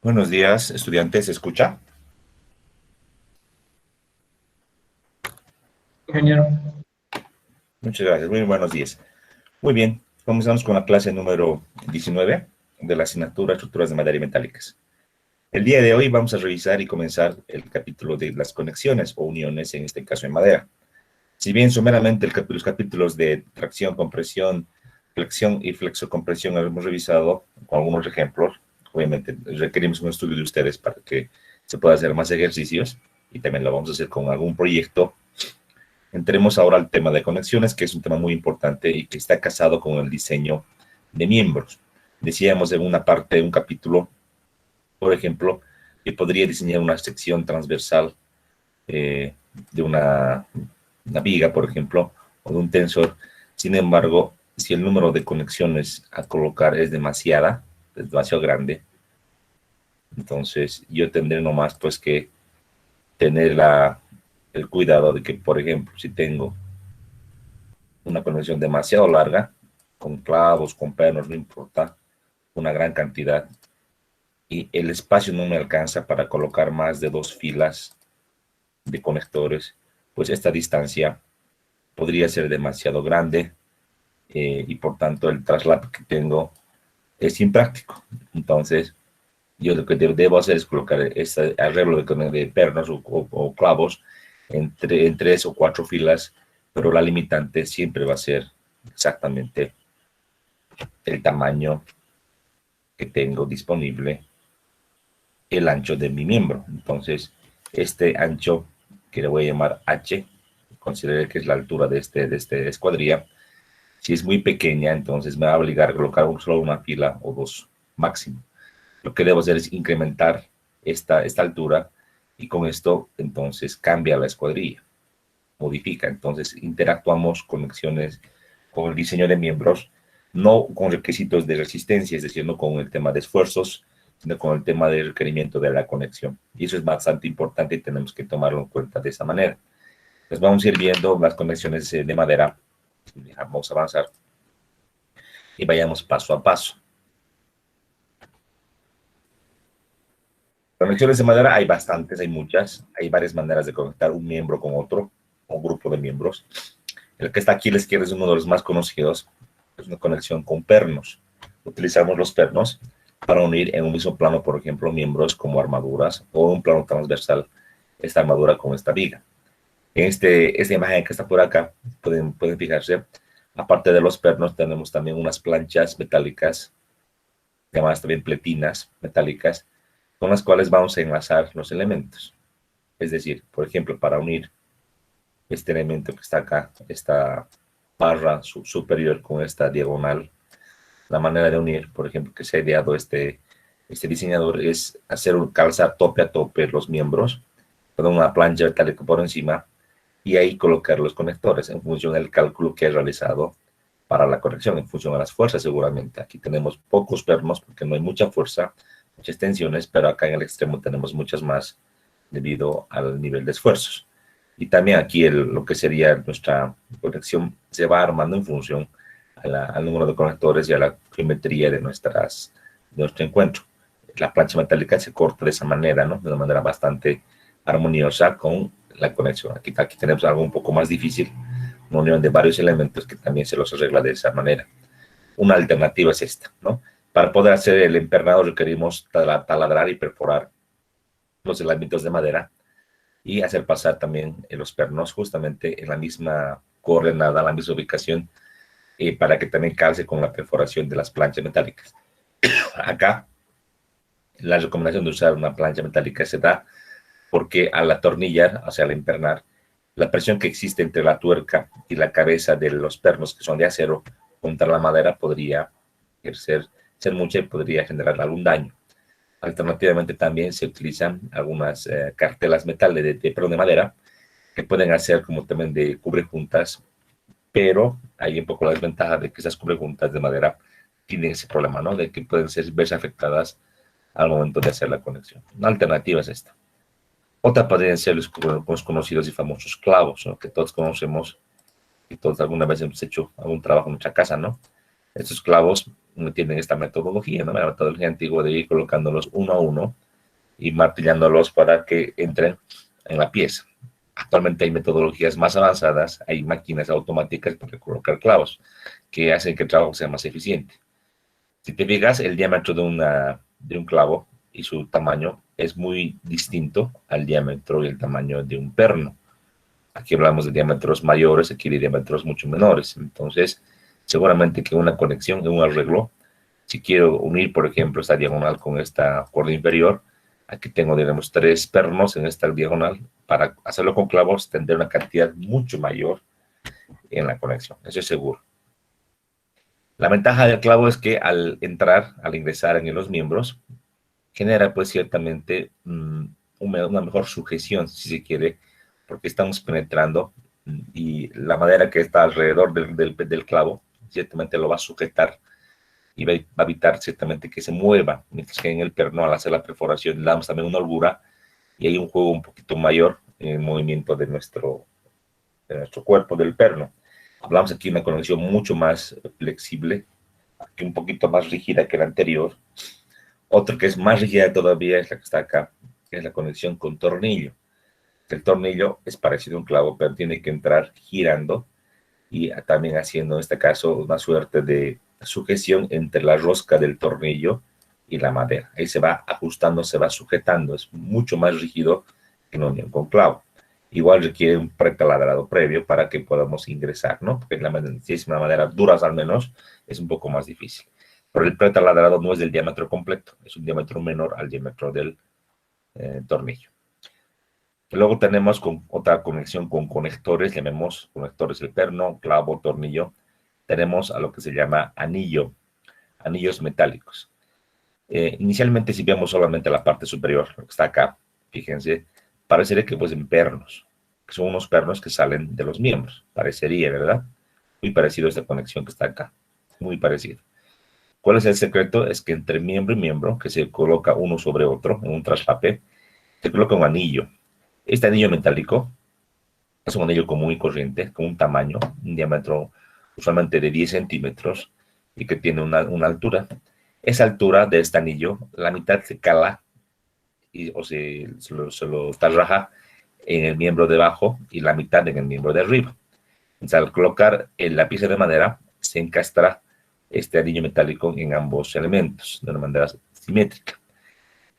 Buenos días, estudiantes, ¿se escucha? Ingeniero. Muchas gracias, muy buenos días. Muy bien, comenzamos con la clase número 19 de la asignatura Estructuras de Madera y Metálicas. El día de hoy vamos a revisar y comenzar el capítulo de las conexiones o uniones, en este caso en madera. Si bien someramente los capítulos de tracción, compresión, flexión y flexocompresión los hemos revisado con algunos ejemplos, obviamente requerimos un estudio de ustedes para que se pueda hacer más ejercicios y también lo vamos a hacer con algún proyecto. Entremos ahora al tema de conexiones, que es un tema muy importante y que está casado con el diseño de miembros. Decíamos en una parte de un capítulo, por ejemplo, que podría diseñar una sección transversal de una viga, por ejemplo, o de un tensor. Sin embargo, si el número de conexiones a colocar es demasiado grande, entonces yo tendré nomás pues que tener el cuidado de que, por ejemplo, si tengo una conexión demasiado larga, con clavos, con pernos, no importa, una gran cantidad, y el espacio no me alcanza para colocar más de 2 filas de conectores, pues esta distancia podría ser demasiado grande y por tanto el traslado que tengo es impráctico. Entonces, yo lo que debo hacer es colocar este arreglo de pernos o clavos en 3 o 4 filas, pero la limitante siempre va a ser exactamente el tamaño que tengo disponible, el ancho de mi miembro. Entonces, este ancho, que le voy a llamar H, considere que es la altura de esta escuadrilla. Si es muy pequeña, entonces me va a obligar a colocar solo una fila o dos máximo. Lo que debo hacer es incrementar esta altura y con esto entonces cambia la escuadrilla, modifica. Entonces interactuamos conexiones con el diseño de miembros, no con requisitos de resistencia, es decir, no con el tema de esfuerzos, sino con el tema de requerimiento de la conexión. Y eso es bastante importante y tenemos que tomarlo en cuenta de esa manera. Pues vamos a ir viendo las conexiones de madera. Vamos a avanzar y vayamos paso a paso. Conexiones de madera hay bastantes, hay muchas, hay varias maneras de conectar un miembro con otro, o grupo de miembros. El que está aquí a la izquierda es uno de los más conocidos, es una conexión con pernos. Utilizamos los pernos para unir en un mismo plano, por ejemplo, miembros como armaduras o un plano transversal, esta armadura con esta viga. En esta imagen que está por acá, pueden fijarse, aparte de los pernos, tenemos también unas planchas metálicas, llamadas también pletinas metálicas, con las cuales vamos a enlazar los elementos. Es decir, por ejemplo, para unir este elemento que está acá, esta barra superior con esta diagonal, la manera de unir, por ejemplo, que se ha ideado este diseñador es hacer un calzar tope a tope los miembros con una plancha metálica por encima y ahí colocar los conectores en función del cálculo que he realizado para la conexión, en función de las fuerzas seguramente. Aquí tenemos pocos pernos porque no hay mucha fuerza, muchas tensiones, pero acá en el extremo tenemos muchas más debido al nivel de esfuerzos. Y también aquí lo que sería nuestra conexión se va armando en función al número de conectores y a la geometría de nuestro encuentro. La plancha metálica se corta de esa manera, ¿no? De una manera bastante armoniosa con la conexión. Aquí tenemos algo un poco más difícil, una unión de varios elementos que también se los arregla de esa manera. Una alternativa es esta, ¿no? Para poder hacer el empernado requerimos taladrar y perforar los elementos de madera y hacer pasar también los pernos justamente en la misma coordenada, la misma ubicación, para que también calce con la perforación de las planchas metálicas. Acá, la recomendación de usar una plancha metálica se da porque al atornillar, o sea, al empernar, la presión que existe entre la tuerca y la cabeza de los pernos, que son de acero, contra la madera podría ser mucha y podría generar algún daño. Alternativamente también se utilizan algunas cartelas de madera que pueden hacer como también de cubrejuntas, pero hay un poco la desventaja de que esas cubrejuntas de madera tienen ese problema, ¿no? De que pueden verse afectadas al momento de hacer la conexión. Una alternativa es esta. Otra podrían ser los conocidos y famosos clavos, ¿no? Que todos conocemos y todos alguna vez hemos hecho algún trabajo en nuestra casa, ¿no? Estos clavos tienen esta metodología, ¿no? La metodología antigua de ir colocándolos uno a uno y martillándolos para que entren en la pieza. Actualmente hay metodologías más avanzadas, hay máquinas automáticas para colocar clavos que hacen que el trabajo sea más eficiente. Si te fijas, el diámetro de un clavo y su tamaño es muy distinto al diámetro y el tamaño de un perno. Aquí hablamos de diámetros mayores, aquí de diámetros mucho menores. Entonces, seguramente que una conexión, un arreglo, si quiero unir, por ejemplo, esta diagonal con esta cuerda inferior, aquí tengo, digamos, 3 pernos en esta diagonal. Para hacerlo con clavos, tendré una cantidad mucho mayor en la conexión, eso es seguro. La ventaja del clavo es que al entrar, al ingresar en los miembros, genera pues ciertamente una mejor sujeción, si se quiere, porque estamos penetrando y la madera que está alrededor del clavo ciertamente lo va a sujetar y va a evitar ciertamente que se mueva, mientras que en el perno al hacer la perforación le damos también una holgura y hay un juego un poquito mayor en el movimiento de nuestro cuerpo, del perno. Hablamos aquí de una conexión mucho más flexible, que un poquito más rígida que la anterior. Otro que es más rígida todavía es la que está acá, que es la conexión con tornillo. El tornillo es parecido a un clavo, pero tiene que entrar girando y también haciendo, en este caso, una suerte de sujeción entre la rosca del tornillo y la madera. Ahí se va ajustando, se va sujetando. Es mucho más rígido que una unión con clavo. Igual requiere un precaladrado previo para que podamos ingresar, ¿no? Porque si es una madera dura al menos, es un poco más difícil. Pero el precaladrado no es del diámetro completo, es un diámetro menor al diámetro del tornillo. Luego tenemos otra conexión con conectores, llamemos conectores el perno, clavo, tornillo. Tenemos a lo que se llama anillos metálicos. Inicialmente, si vemos solamente la parte superior, lo que está acá, fíjense, parecería que pues en pernos, que son unos pernos que salen de los miembros. Parecería, ¿verdad? Muy parecido a esta conexión que está acá. Muy parecido. ¿Cuál es el secreto? Es que entre miembro y miembro, que se coloca uno sobre otro en un traslape, se coloca un anillo. Este anillo metálico es un anillo común y corriente, con un tamaño, un diámetro usualmente de 10 centímetros y que tiene una altura. Esa altura de este anillo, la mitad se cala o se lo tarraja en el miembro de abajo y la mitad en el miembro de arriba. Entonces, al colocar la pieza de madera, se encastra este anillo metálico en ambos elementos de una manera simétrica.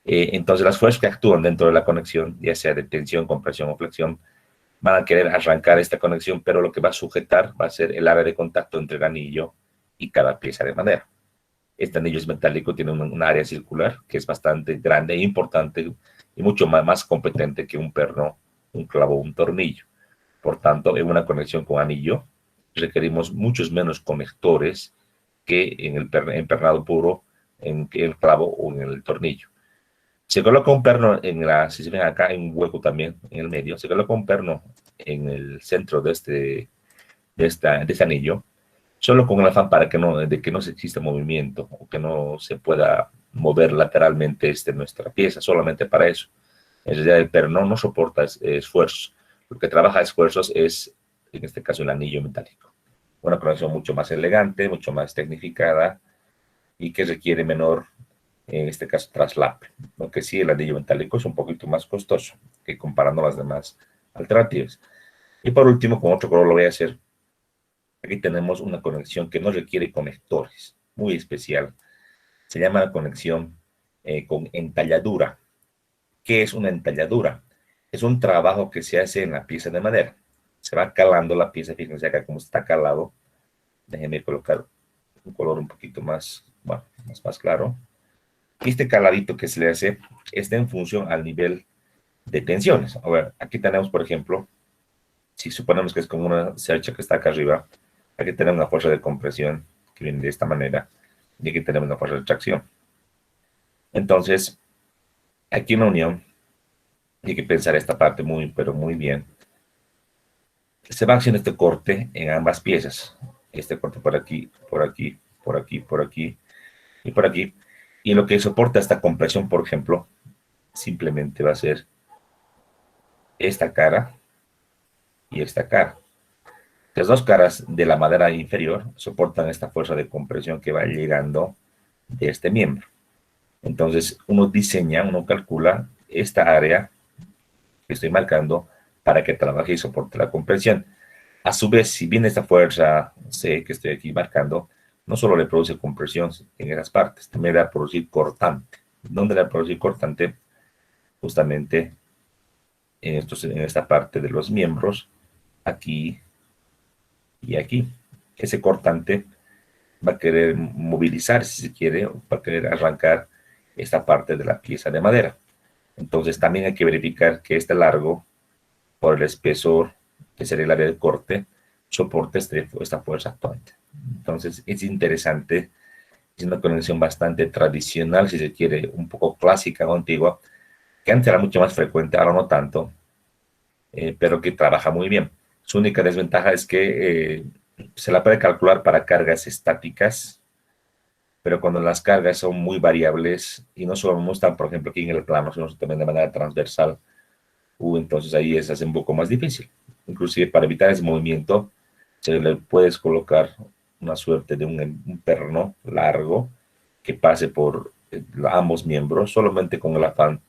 Entonces, las fuerzas que actúan dentro de la conexión, ya sea de tensión, compresión o flexión, van a querer arrancar esta conexión, pero lo que va a sujetar va a ser el área de contacto entre el anillo y cada pieza de madera. Este anillo es metálico, tiene un área circular que es bastante grande e importante y mucho más competente que un perno, un clavo o un tornillo. Por tanto, en una conexión con anillo requerimos muchos menos conectores que en el empernado puro, en el clavo o en el tornillo. Se coloca un perno si se ven acá, hay un hueco también en el medio, se coloca un perno en el centro de este anillo, solo con el afán de que no se exista movimiento o que no se pueda mover lateralmente nuestra pieza, solamente para eso. En realidad el perno no soporta esfuerzos, lo que trabaja esfuerzos es, en este caso, el anillo metálico. Una conexión mucho más elegante, mucho más tecnificada y que requiere menor, en este caso, traslape. Lo que sí, el anillo metálico es un poquito más costoso que comparando las demás alternativas. Y por último, con otro color lo voy a hacer. Aquí tenemos una conexión que no requiere conectores, muy especial. Se llama la conexión con entalladura. ¿Qué es una entalladura? Es un trabajo que se hace en la pieza de madera. Se va calando la pieza, fíjense acá cómo está calado. Déjenme colocar un color un poquito más, bueno, más claro. Este caladito que se le hace está en función al nivel de tensiones. A ver, aquí tenemos, por ejemplo, si suponemos que es como una cercha que está acá arriba, aquí tenemos una fuerza de compresión que viene de esta manera y aquí tenemos una fuerza de tracción. Entonces, aquí en la unión, hay que pensar esta parte pero muy bien. Se va haciendo este corte en ambas piezas. Este corte por aquí, por aquí, por aquí, por aquí y por aquí. Y lo que soporta esta compresión, por ejemplo, simplemente va a ser esta cara y esta cara. Las dos caras de la madera inferior soportan esta fuerza de compresión que va llegando de este miembro. Entonces, uno calcula esta área que estoy marcando para que trabaje y soporte la compresión. A su vez, si bien esta fuerza C que estoy aquí marcando, no solo le produce compresión en esas partes, también le va a producir cortante. ¿Dónde le va a producir cortante? Justamente en esta parte de los miembros, aquí y aquí. Ese cortante va a querer movilizar, si se quiere, o va a querer arrancar esta parte de la pieza de madera. Entonces también hay que verificar que este largo, por el espesor, que sería el área de corte, soporte esta fuerza actuante. Entonces es interesante, es una conexión bastante tradicional, si se quiere, un poco clásica o antigua, que antes era mucho más frecuente, ahora no tanto, pero que trabaja muy bien. Su única desventaja es que se la puede calcular para cargas estáticas, pero cuando las cargas son muy variables y no solo no están, por ejemplo, aquí en el plano, sino también de manera transversal, entonces ahí se hace un poco más difícil. Inclusive para evitar ese movimiento, se le puedes colocar una suerte de un perno largo que pase por ambos miembros, solamente con el afán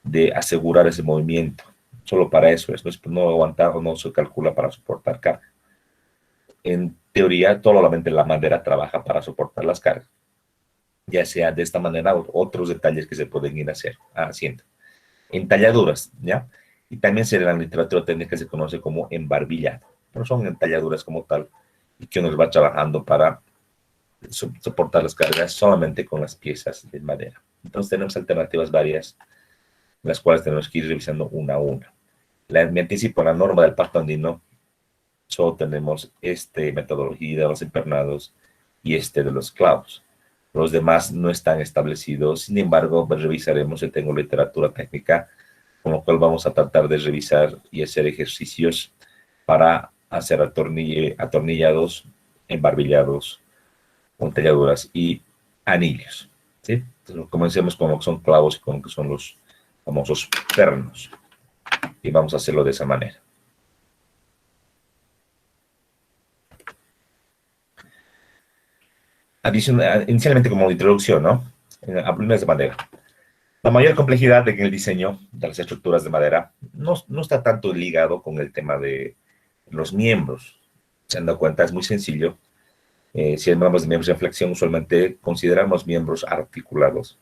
de asegurar ese movimiento. Solo para eso, no aguantar o no se calcula para soportar carga. En teoría, solamente la madera trabaja para soportar las cargas, ya sea de esta manera o otros detalles que se pueden ir haciendo. Entalladuras, ¿ya? Y también en la literatura técnica se conoce como embarbillado, pero son entalladuras como tal y que uno va trabajando para soportar las cargas solamente con las piezas de madera. Entonces tenemos alternativas varias, las cuales tenemos que ir revisando una a una. Me anticipo, la norma del pacto andino, solo tenemos metodología de los empernados y de los clavos. Los demás no están establecidos, sin embargo, revisaremos si tengo literatura técnica, con lo cual vamos a tratar de revisar y hacer ejercicios para hacer atornillados, embarbillados, entalladuras y anillos. ¿Sí? Entonces, comencemos con lo que son clavos y con lo que son los famosos pernos. Y vamos a hacerlo de esa manera. Inicialmente como introducción, ¿no? Hablemos de madera. La mayor complejidad en el diseño de las estructuras de madera no está tanto ligado con el tema de los miembros. Se han dado cuenta, es muy sencillo. Si hablamos de miembros en flexión, usualmente consideramos miembros articulados.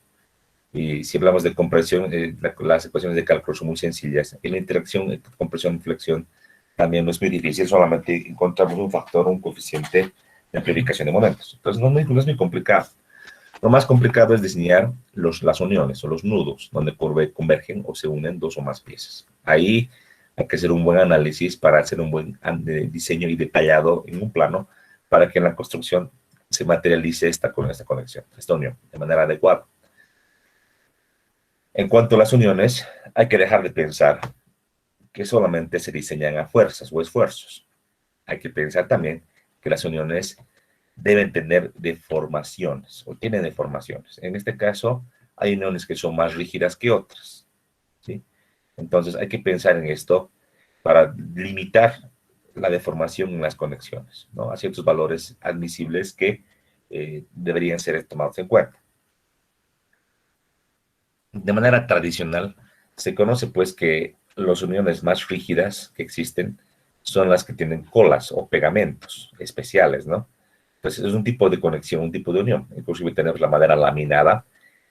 Y si hablamos de compresión, las ecuaciones de cálculo son muy sencillas. En la interacción entre compresión y flexión también no es muy difícil, solamente encontramos un factor, un coeficiente de amplificación de momentos. Entonces no es muy complicado. Lo más complicado es diseñar las uniones o los nudos, donde convergen o se unen dos o más piezas. Ahí hay que hacer un buen análisis para hacer un buen diseño y detallado en un plano para que en la construcción se materialice esta conexión, esta unión, de manera adecuada. En cuanto a las uniones, hay que dejar de pensar que solamente se diseñan a fuerzas o esfuerzos. Hay que pensar también que las uniones deben tener deformaciones o tienen deformaciones. En este caso, hay uniones que son más rígidas que otras, ¿sí? Entonces, hay que pensar en esto para limitar la deformación en las conexiones, ¿no? A ciertos valores admisibles que deberían ser tomados en cuenta. De manera tradicional, se conoce pues que las uniones más rígidas que existen son las que tienen colas o pegamentos especiales, ¿no? Entonces es un tipo de conexión, un tipo de unión. Inclusive tenemos la madera laminada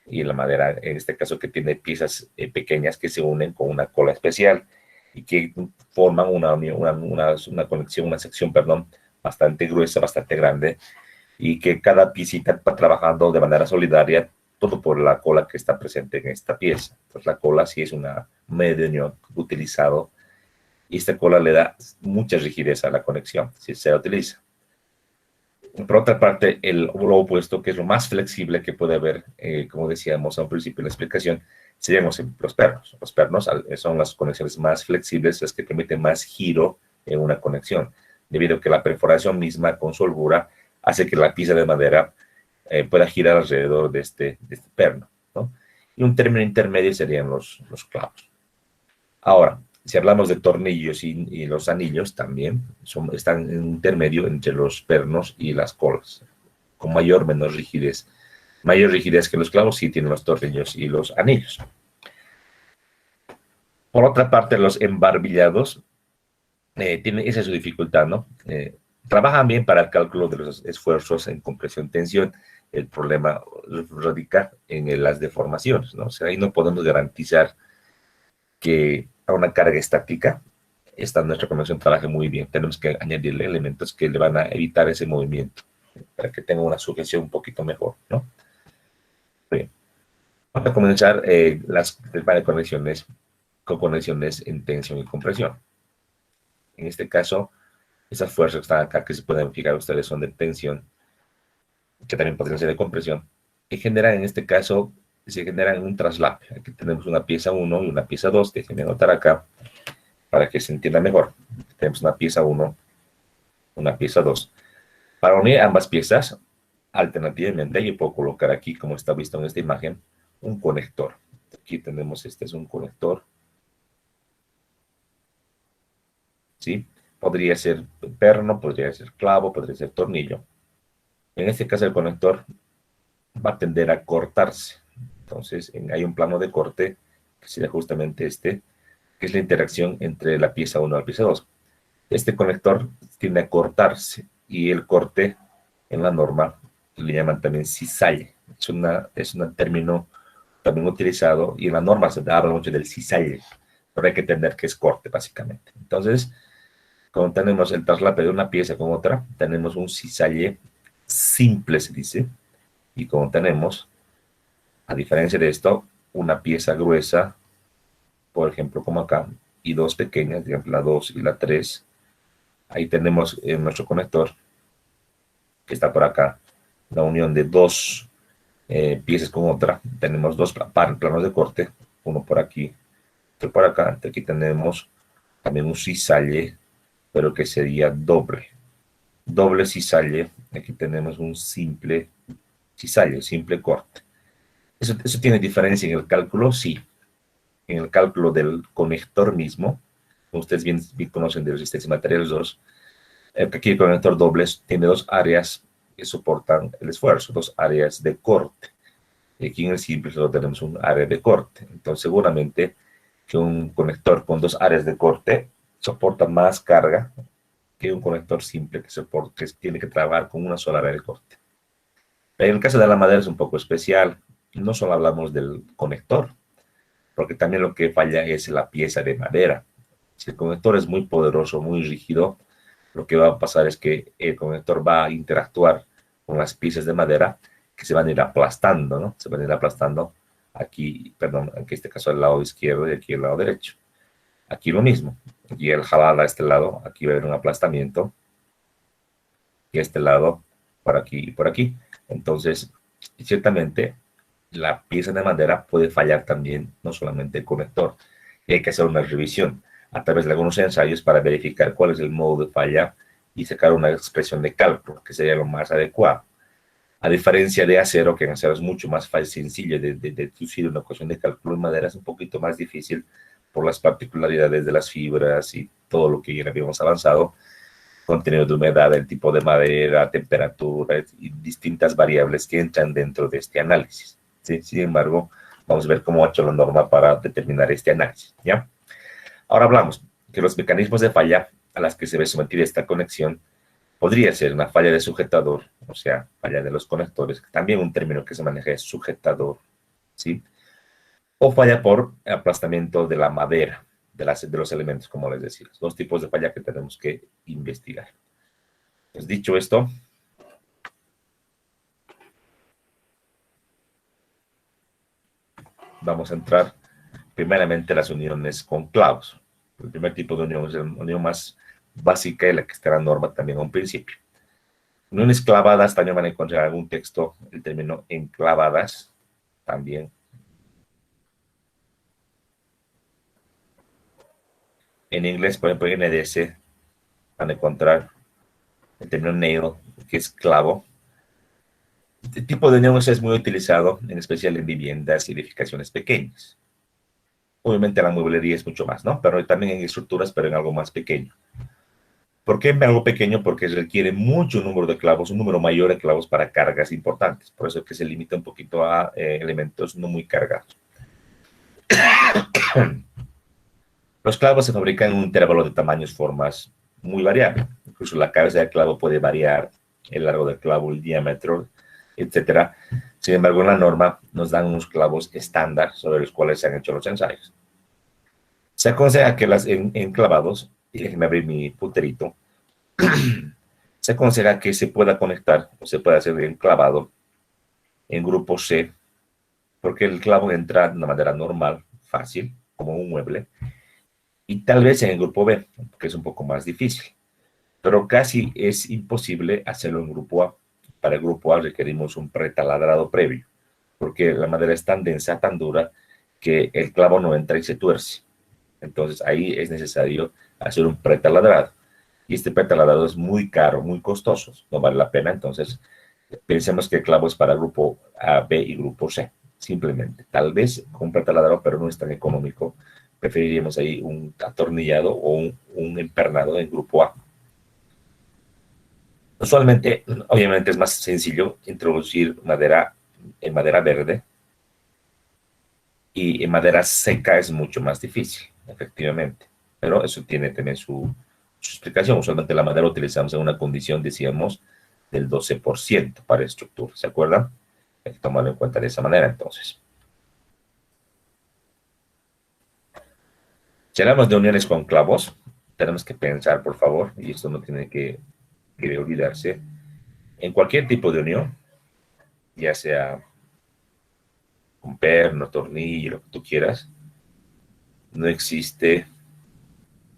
y la madera, en este caso, que tiene piezas pequeñas que se unen con una cola especial y que forman una conexión, una sección, perdón, bastante gruesa, bastante grande, y que cada piecita va trabajando de manera solidaria, todo por la cola que está presente en esta pieza. Entonces la cola sí es una medio de unión utilizado, y esta cola le da mucha rigidez a la conexión si se la utiliza. Por otra parte, lo opuesto, que es lo más flexible que puede haber, como decíamos al principio en la explicación, serían los pernos. Los pernos son las conexiones más flexibles, las que permiten más giro en una conexión, debido a que la perforación misma con su holgura hace que la pieza de madera pueda girar alrededor de este perno, ¿no? Y un término intermedio serían los clavos. Ahora, Si hablamos de tornillos y los anillos también, están en intermedio entre los pernos y las colas, con mayor o menor rigidez. Mayor rigidez que los clavos sí tienen los tornillos y los anillos. Por otra parte, los embarbillados tienen esa es su dificultad, ¿no? Trabajan bien para el cálculo de los esfuerzos en compresión-tensión. El problema radica en las deformaciones, ¿no? O sea, ahí no podemos garantizar que a una carga estática nuestra convención trabaje muy bien. Tenemos que añadirle elementos que le van a evitar ese movimiento para que tenga una sujeción un poquito mejor, ¿no? Bien. Vamos a comenzar las conexiones con conexiones en tensión y compresión. En este caso, esas fuerzas que están acá, que se pueden fijar ustedes, son de tensión, que también podrían ser de compresión, que generan, en este caso, se generan un traslape. Aquí tenemos una pieza 1 y una pieza 2, déjenme anotar acá, para que se entienda mejor. Tenemos una pieza 1, una pieza 2. Para unir ambas piezas, alternativamente, yo puedo colocar aquí, como está visto en esta imagen, un conector. Aquí tenemos, este es un conector, ¿sí? Podría ser perno, podría ser clavo, podría ser tornillo. En este caso, el conector va a tender a cortarse. Entonces, hay un plano de corte, que sería justamente este, que es la interacción entre la pieza 1 y la pieza 2. Este conector tiende a cortarse y el corte en la norma le llaman también cisalle. Es un término también utilizado y en la norma se habla mucho del cisalle, pero hay que entender que es corte básicamente. Entonces, cuando tenemos el traslape de una pieza con otra, tenemos un cisalle simple, se dice, y como tenemos, a diferencia de esto, una pieza gruesa, por ejemplo, como acá, y dos pequeñas, digamos la 2 y la 3, ahí tenemos nuestro conector, que está por acá, la unión de dos piezas con otra. Tenemos dos planos de corte, uno por aquí, otro por acá. Aquí tenemos también un cisalle, pero que sería doble. Doble cisalle, aquí tenemos un simple cisalle, simple corte. ¿Eso tiene diferencia en el cálculo? Sí. En el cálculo del conector mismo, como ustedes bien conocen de resistencia y materiales 2, aquí el conector doble tiene dos áreas que soportan el esfuerzo, dos áreas de corte. Y aquí en el simple solo tenemos un área de corte. Entonces, seguramente que un conector con dos áreas de corte soporta más carga que un conector simple que tiene que trabajar con una sola área de corte. Pero en el caso de la madera es un poco especial. No solo hablamos del conector, porque también lo que falla es la pieza de madera. Si el conector es muy poderoso, muy rígido, lo que va a pasar es que el conector va a interactuar con las piezas de madera que se van a ir aplastando, ¿no? Se van a ir aplastando aquí, perdón, en este caso al lado izquierdo y aquí al lado derecho. Aquí lo mismo. Aquí el jalar a este lado, aquí va a haber un aplastamiento. Y a este lado, por aquí y por aquí. Entonces, ciertamente, la pieza de madera puede fallar también, no solamente el conector. Y hay que hacer una revisión a través de algunos ensayos para verificar cuál es el modo de falla y sacar una expresión de cálculo, que sería lo más adecuado. A diferencia de acero, que en acero es mucho más fácil, sencillo de deducir una ecuación de cálculo, en madera es un poquito más difícil por las particularidades de las fibras y todo lo que ya habíamos avanzado, contenido de humedad, el tipo de madera, temperatura y distintas variables que entran dentro de este análisis. ¿Sí? Sin embargo, vamos a ver cómo ha hecho la norma para determinar este análisis. ¿Ya? Ahora hablamos que los mecanismos de falla a las que se ve sometida esta conexión podría ser una falla de sujetador, o sea, falla de los conectores, también un término que se maneja es sujetador, ¿sí? O falla por aplastamiento de la madera, de los elementos, como les decía. Dos tipos de falla que tenemos que investigar. Pues dicho esto, vamos a entrar primeramente a las uniones con clavos. El primer tipo de unión es la unión más básica y la que está en la norma también a un principio. Uniones clavadas, también van a encontrar en algún texto el término enclavadas, también. En inglés, por ejemplo, en NDS van a encontrar el término nail, que es clavo. Este tipo de unión es muy utilizado, en especial en viviendas y edificaciones pequeñas. Obviamente la mueblería es mucho más, ¿no? Pero también en estructuras, pero en algo más pequeño. ¿Por qué en algo pequeño? Porque requiere mucho número de clavos, un número mayor de clavos para cargas importantes. Por eso es que se limita un poquito a elementos no muy cargados. Los clavos se fabrican en un intervalo de tamaños, formas muy variable. Incluso la cabeza del clavo puede variar, el largo del clavo, el diámetro, etcétera. Sin embargo, en la norma nos dan unos clavos estándar sobre los cuales se han hecho los ensayos. Se aconseja que las enclavados, y déjenme abrir mi puterito, se aconseja que se pueda conectar o se pueda hacer enclavado en grupo C, porque el clavo entra de una manera normal, fácil, como un mueble, y tal vez en el grupo B, que es un poco más difícil, pero casi es imposible hacerlo en grupo A. Para el grupo A requerimos un pretaladrado previo, porque la madera es tan densa, tan dura, que el clavo no entra y se tuerce. Entonces ahí es necesario hacer un pretaladrado. Y este pretaladrado es muy caro, muy costoso, no vale la pena. Entonces pensemos que el clavo es para grupo A, B y grupo C, simplemente. Tal vez con pretaladrado, pero no es tan económico. Preferiríamos ahí un atornillado o un empernado en grupo A. Usualmente, obviamente es más sencillo introducir madera en madera verde, y en madera seca es mucho más difícil, efectivamente. Pero eso tiene también su explicación. Usualmente la madera utilizamos en una condición, decíamos, del 12% para estructura. ¿Se acuerdan? Hay que tomarlo en cuenta de esa manera, entonces. Si hablamos de uniones con clavos, tenemos que pensar, por favor, y esto no tiene que olvidarse, en cualquier tipo de unión, ya sea un perno, tornillo, lo que tú quieras, no existe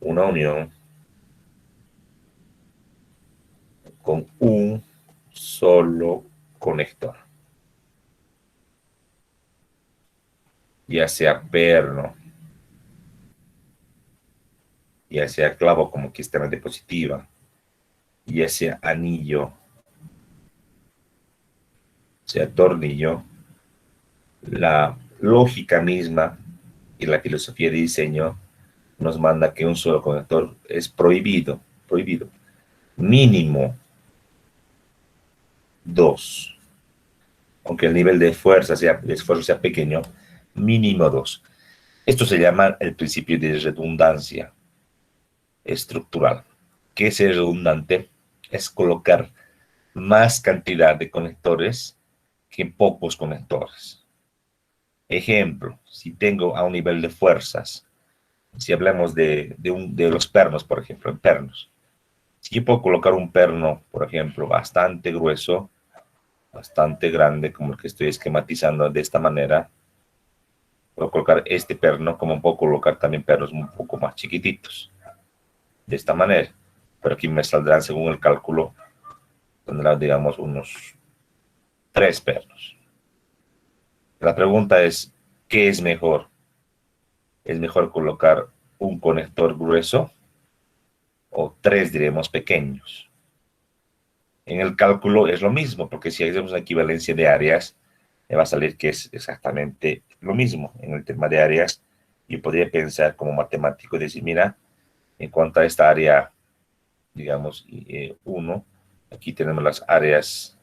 una unión con un solo conector, ya sea perno, ya sea clavo como que está en la diapositiva, ya sea anillo, sea tornillo. La lógica misma y la filosofía de diseño nos manda que un solo conector es prohibido, prohibido. Mínimo dos. Aunque el nivel de fuerza de esfuerzo sea pequeño, mínimo dos. Esto se llama el principio de redundancia estructural. ¿Qué es redundante? Es colocar más cantidad de conectores que pocos conectores. Ejemplo, si tengo a un nivel de fuerzas, si hablamos de los pernos, por ejemplo, en pernos, si yo puedo colocar un perno, por ejemplo, bastante grueso, bastante grande, como el que estoy esquematizando de esta manera, puedo colocar este perno, como puedo colocar también pernos un poco más chiquititos, de esta manera. Pero aquí me saldrán, según el cálculo, tendrán, digamos, unos 3 pernos. La pregunta es, ¿qué es mejor? ¿Es mejor colocar un conector grueso o 3, diremos, pequeños? En el cálculo es lo mismo, porque si hacemos una equivalencia de áreas, me va a salir que es exactamente lo mismo. En el tema de áreas, yo podría pensar como matemático y decir, mira, en cuanto a esta área, digamos, 1, aquí tenemos las áreas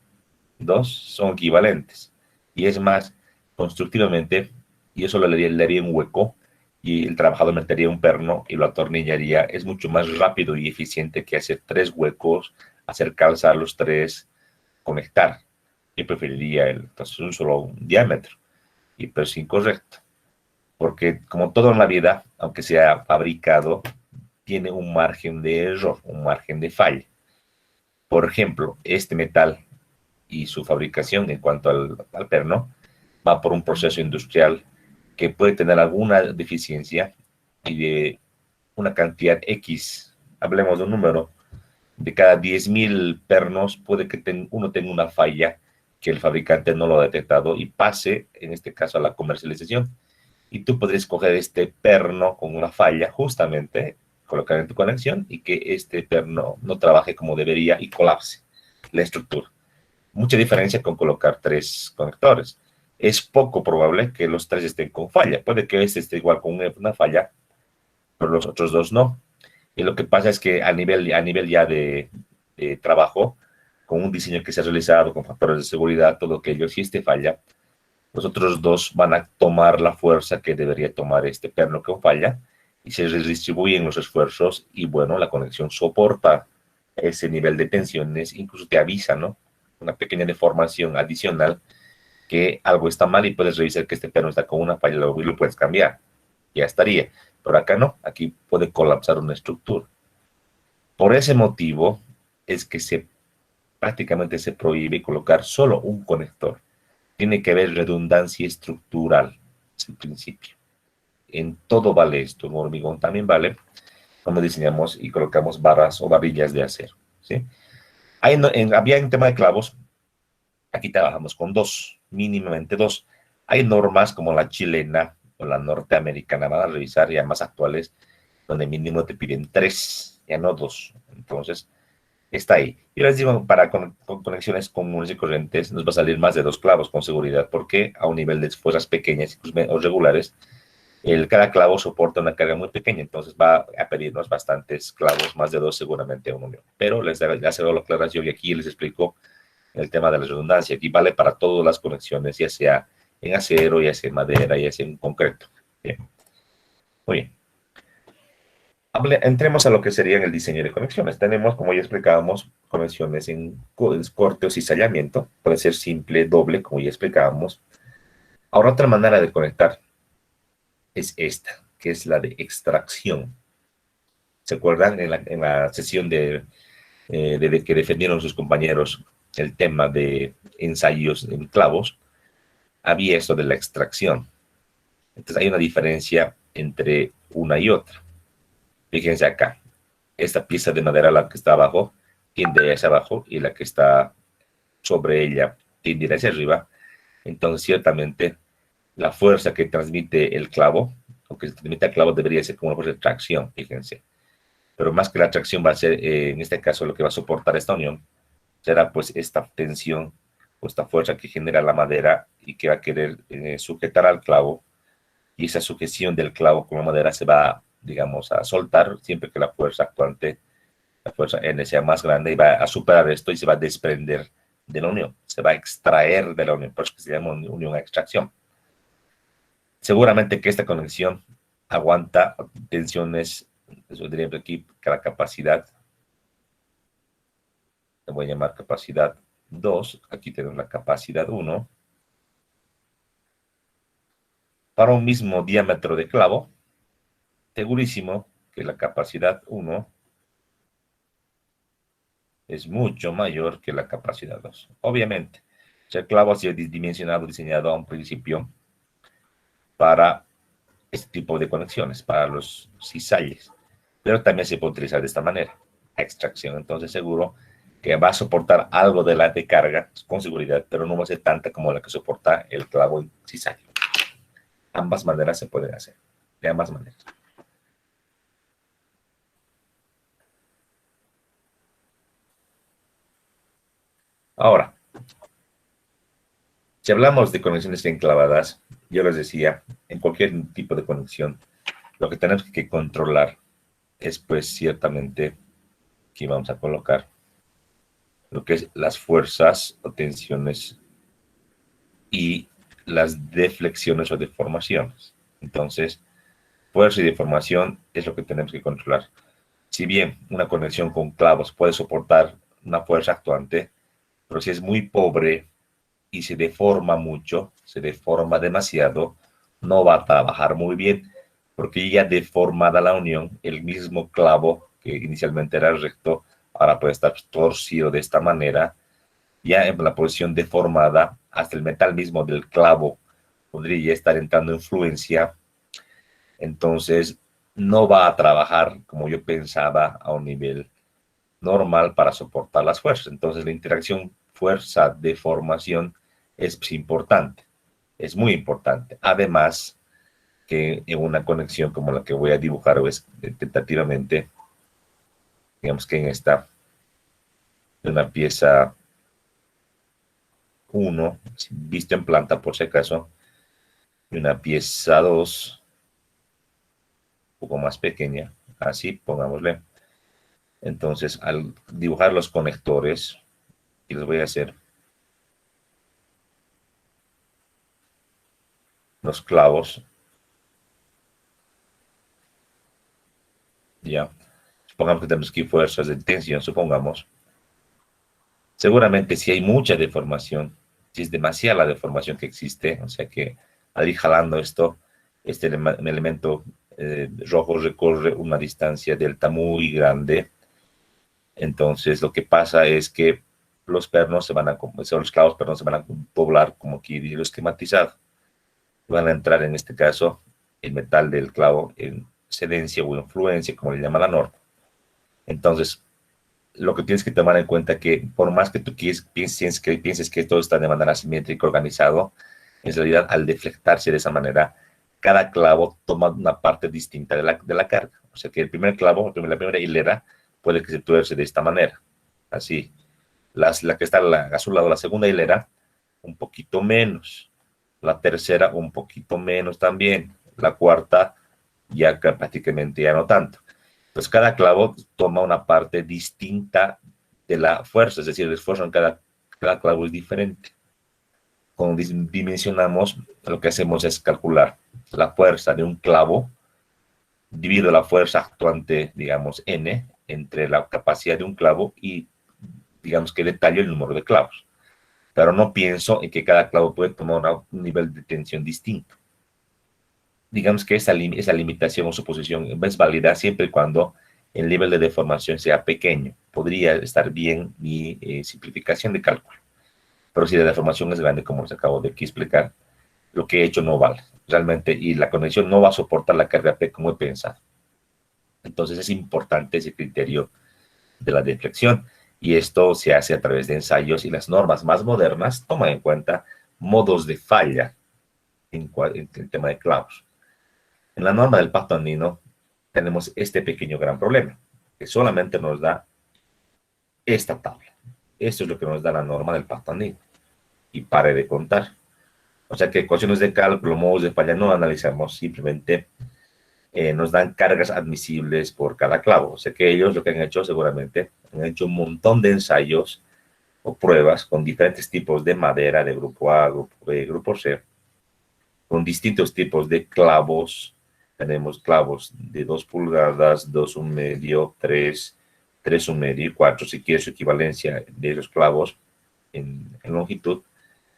2, son equivalentes. Y es más, constructivamente, yo solo le haría un hueco y el trabajador metería un perno y lo atornillaría. Es mucho más rápido y eficiente que hacer 3 huecos, hacer calzar los 3, conectar. Yo preferiría entonces un solo diámetro, y pero es incorrecto, porque como todo en la vida, aunque sea fabricado, tiene un margen de error, un margen de falla. Por ejemplo, este metal y su fabricación en cuanto al perno va por un proceso industrial que puede tener alguna deficiencia, y de una cantidad X, hablemos de un número, de cada 10.000 pernos puede que uno tenga una falla que el fabricante no lo ha detectado y pase, en este caso, a la comercialización. Y tú podrías coger este perno con una falla, justamente colocar en tu conexión, y que este perno no trabaje como debería y colapse la estructura. Mucha diferencia con colocar 3 conectores. es poco probable que los tres estén con falla. Puede que este esté igual con una falla, pero los otros dos no. Y lo que pasa es que a nivel ya de trabajo, con un diseño que se ha realizado, con factores de seguridad, todo aquello, si este falla, los otros dos van a tomar la fuerza que debería tomar este perno con falla y se redistribuyen los esfuerzos y bueno, la conexión soporta ese nivel de tensiones, incluso te avisa, ¿no? Una pequeña deformación adicional que algo está mal y puedes revisar que este perno está con una falla y lo puedes cambiar. Ya estaría. Pero acá no, aquí puede colapsar una estructura. Por ese motivo es que prácticamente se prohíbe colocar solo un conector. Tiene que haber redundancia estructural, es el principio. En todo vale esto, en hormigón también vale cuando diseñamos y colocamos barras o varillas de acero. ¿Sí? Había en tema de clavos, aquí trabajamos con dos, mínimamente dos. Hay normas como la chilena o la norteamericana, van a revisar ya más actuales, donde mínimo te piden tres, ya no dos. Entonces, está ahí. Yo les digo, con conexiones comunes y corrientes nos va a salir más de dos clavos con seguridad, porque a un nivel de fuerzas pequeñas o regulares, cada clavo soporta una carga muy pequeña, entonces va a pedirnos bastantes clavos, más de dos seguramente a un unión. Pero les hago la aclaración y aquí les explico el tema de la redundancia. Aquí vale para todas las conexiones, ya sea en acero, ya sea en madera, ya sea en concreto. Bien. Muy bien. Entremos a lo que sería el diseño de conexiones. Tenemos, como ya explicábamos, conexiones en corte o cizallamiento. Puede ser simple, doble, como ya explicábamos. Ahora, otra manera de conectar es esta, que es la de extracción. ¿Se acuerdan en la sesión de que defendieron sus compañeros el tema de ensayos en clavos? Había esto de la extracción. Entonces, hay una diferencia entre una y otra. Fíjense acá. Esta pieza de madera, la que está abajo, tiende hacia abajo y la que está sobre ella tiende hacia arriba. Entonces, ciertamente, la fuerza que transmite el clavo, o que se transmite al clavo, debería ser como una fuerza de tracción, fíjense. Pero más que la tracción va a ser, en este caso, lo que va a soportar esta unión, será pues esta tensión o esta fuerza que genera la madera y que va a querer sujetar al clavo, y esa sujeción del clavo con la madera se va, digamos, a soltar siempre que la fuerza actuante, la fuerza N, sea más grande, y va a superar esto y se va a desprender de la unión, se va a extraer de la unión, por eso que se llama unión a extracción. Seguramente que esta conexión aguanta tensiones, eso diría aquí, que la capacidad, le voy a llamar capacidad 2, aquí tenemos la capacidad 1, para un mismo diámetro de clavo, segurísimo que la capacidad 1 es mucho mayor que la capacidad 2. Obviamente, el clavo ha sido dimensionado, diseñado a un principio para este tipo de conexiones, para los cizalles, pero también se puede utilizar de esta manera, extracción. Entonces, seguro que va a soportar algo de la de carga con seguridad, pero no va a ser tanta como la que soporta el clavo cizalle. Ambas maneras se pueden hacer, de ambas maneras. Ahora, si hablamos de conexiones enclavadas, yo les decía, en cualquier tipo de conexión, lo que tenemos que controlar es, pues, ciertamente, aquí vamos a colocar lo que es las fuerzas o tensiones y las deflexiones o deformaciones. Entonces, fuerza y deformación es lo que tenemos que controlar. Si bien una conexión con clavos puede soportar una fuerza actuante, pero si es muy pobre y se deforma mucho, se deforma demasiado, no va a trabajar muy bien, porque ya deformada la unión, el mismo clavo que inicialmente era recto, ahora puede estar torcido de esta manera, ya en la posición deformada, hasta el metal mismo del clavo podría estar entrando en fluencia, entonces no va a trabajar como yo pensaba a un nivel normal para soportar las fuerzas. Entonces la interacción fuerza-deformación es importante, es muy importante. Además que en una conexión como la que voy a dibujar pues, tentativamente, digamos que en esta, una pieza 1, visto en planta por si acaso, y una pieza 2, un poco más pequeña, así pongámosle. Entonces, al dibujar los conectores, y les voy a hacer los clavos, ya, supongamos que tenemos aquí fuerzas de tensión, supongamos. Seguramente si hay mucha deformación, si es demasiada la deformación que existe, o sea que al ir jalando esto, este elemento rojo recorre una distancia delta muy grande. Entonces lo que pasa es que los pernos se van a, los clavos, perdón, se van a poblar como aquí lo esquematizado. Van a entrar en este caso el metal del clavo en cedencia o influencia, como le llama la norma. Entonces, lo que tienes que tomar en cuenta es que por más que tú pienses que todo está de manera simétrica, organizado, en realidad al deflectarse de esa manera, cada clavo toma una parte distinta de la carga. O sea que el primer clavo, la primera hilera, puede que se tuerce de esta manera. Así. La que está a su lado, la segunda hilera, un poquito menos. La tercera, un poquito menos también. La cuarta, ya prácticamente ya no tanto. Pues cada clavo toma una parte distinta de la fuerza, es decir, el esfuerzo en cada clavo es diferente. Cuando dimensionamos, lo que hacemos es calcular la fuerza de un clavo, divido la fuerza actuante, digamos, N, entre la capacidad de un clavo y, digamos, que detallo el número de clavos. Pero no pienso en que cada clavo puede tomar un nivel de tensión distinto. Digamos que esa limitación o suposición es válida siempre y cuando el nivel de deformación sea pequeño. Podría estar bien mi simplificación de cálculo. Pero si la deformación es grande, como les acabo de aquí explicar, lo que he hecho no vale realmente y la conexión no va a soportar la carga P como he pensado. Entonces es importante ese criterio de la deflexión y esto se hace a través de ensayos y las normas más modernas toman en cuenta modos de falla en el tema de clavos. En la norma del pacto andino tenemos este pequeño gran problema, que solamente nos da esta tabla. Esto es lo que nos da la norma del pacto andino. Y pare de contar. O sea que ecuaciones de cálculo, modos de falla no analizamos, simplemente nos dan cargas admisibles por cada clavo. O sea que ellos lo que han hecho seguramente, han hecho un montón de ensayos o pruebas con diferentes tipos de madera de grupo A, grupo B, grupo C, con distintos tipos de clavos. Tenemos clavos de 2 pulgadas, 2,1, 3, 3,1 y 4, si quieres su equivalencia de los clavos en longitud,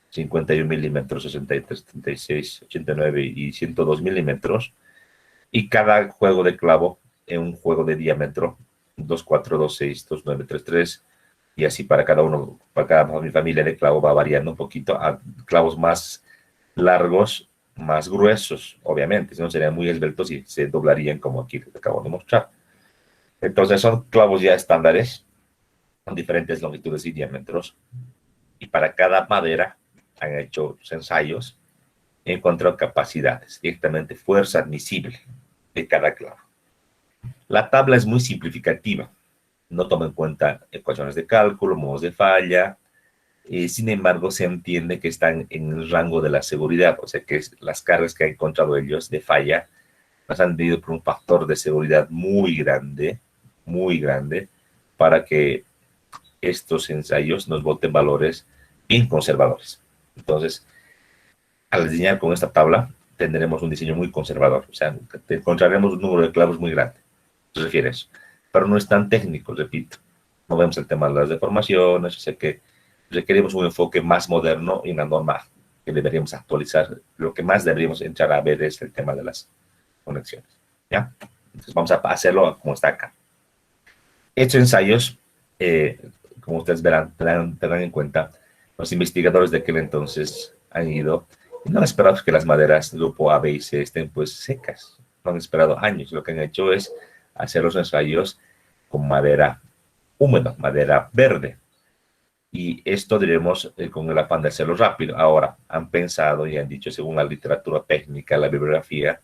51 milímetros, 63, 36, 89 y 102 milímetros. Y cada juego de clavo en un juego de diámetro, 2,4, 2,6, 2,9, 3,3, y así para cada uno, para cada mi familia de clavo va variando un poquito a clavos más largos, más gruesos, obviamente, si no serían muy esbeltos y se doblarían como aquí les acabo de mostrar. Entonces son clavos ya estándares, con diferentes longitudes y diámetros, y para cada madera han hecho ensayos, he encontrado capacidades, directamente fuerza admisible de cada clavo. La tabla es muy simplificativa, no toma en cuenta ecuaciones de cálculo, modos de falla, sin embargo se entiende que están en el rango de la seguridad, o sea que las cargas que han encontrado ellos de falla las han medido por un factor de seguridad muy grande, para que estos ensayos nos boten valores bien conservadores. Entonces, al diseñar con esta tabla, tendremos un diseño muy conservador, o sea, encontraremos un número de clavos muy grande, se refiere a eso, pero no es tan técnico, repito, no vemos el tema de las deformaciones, o sea que requerimos un enfoque más moderno y una norma que deberíamos actualizar. Lo que más deberíamos entrar a ver es el tema de las conexiones, ¿ya? Entonces vamos a hacerlo como está acá. Estos ensayos, como ustedes verán, tendrán en cuenta, los investigadores de aquel entonces han ido y no han esperado que las maderas grupo A, B y C estén pues secas. No han esperado años. Lo que han hecho es hacer los ensayos con madera húmeda, madera verde. Y esto diremos con el afán de hacerlo rápido. Ahora, han pensado y han dicho, según la literatura técnica, la bibliografía,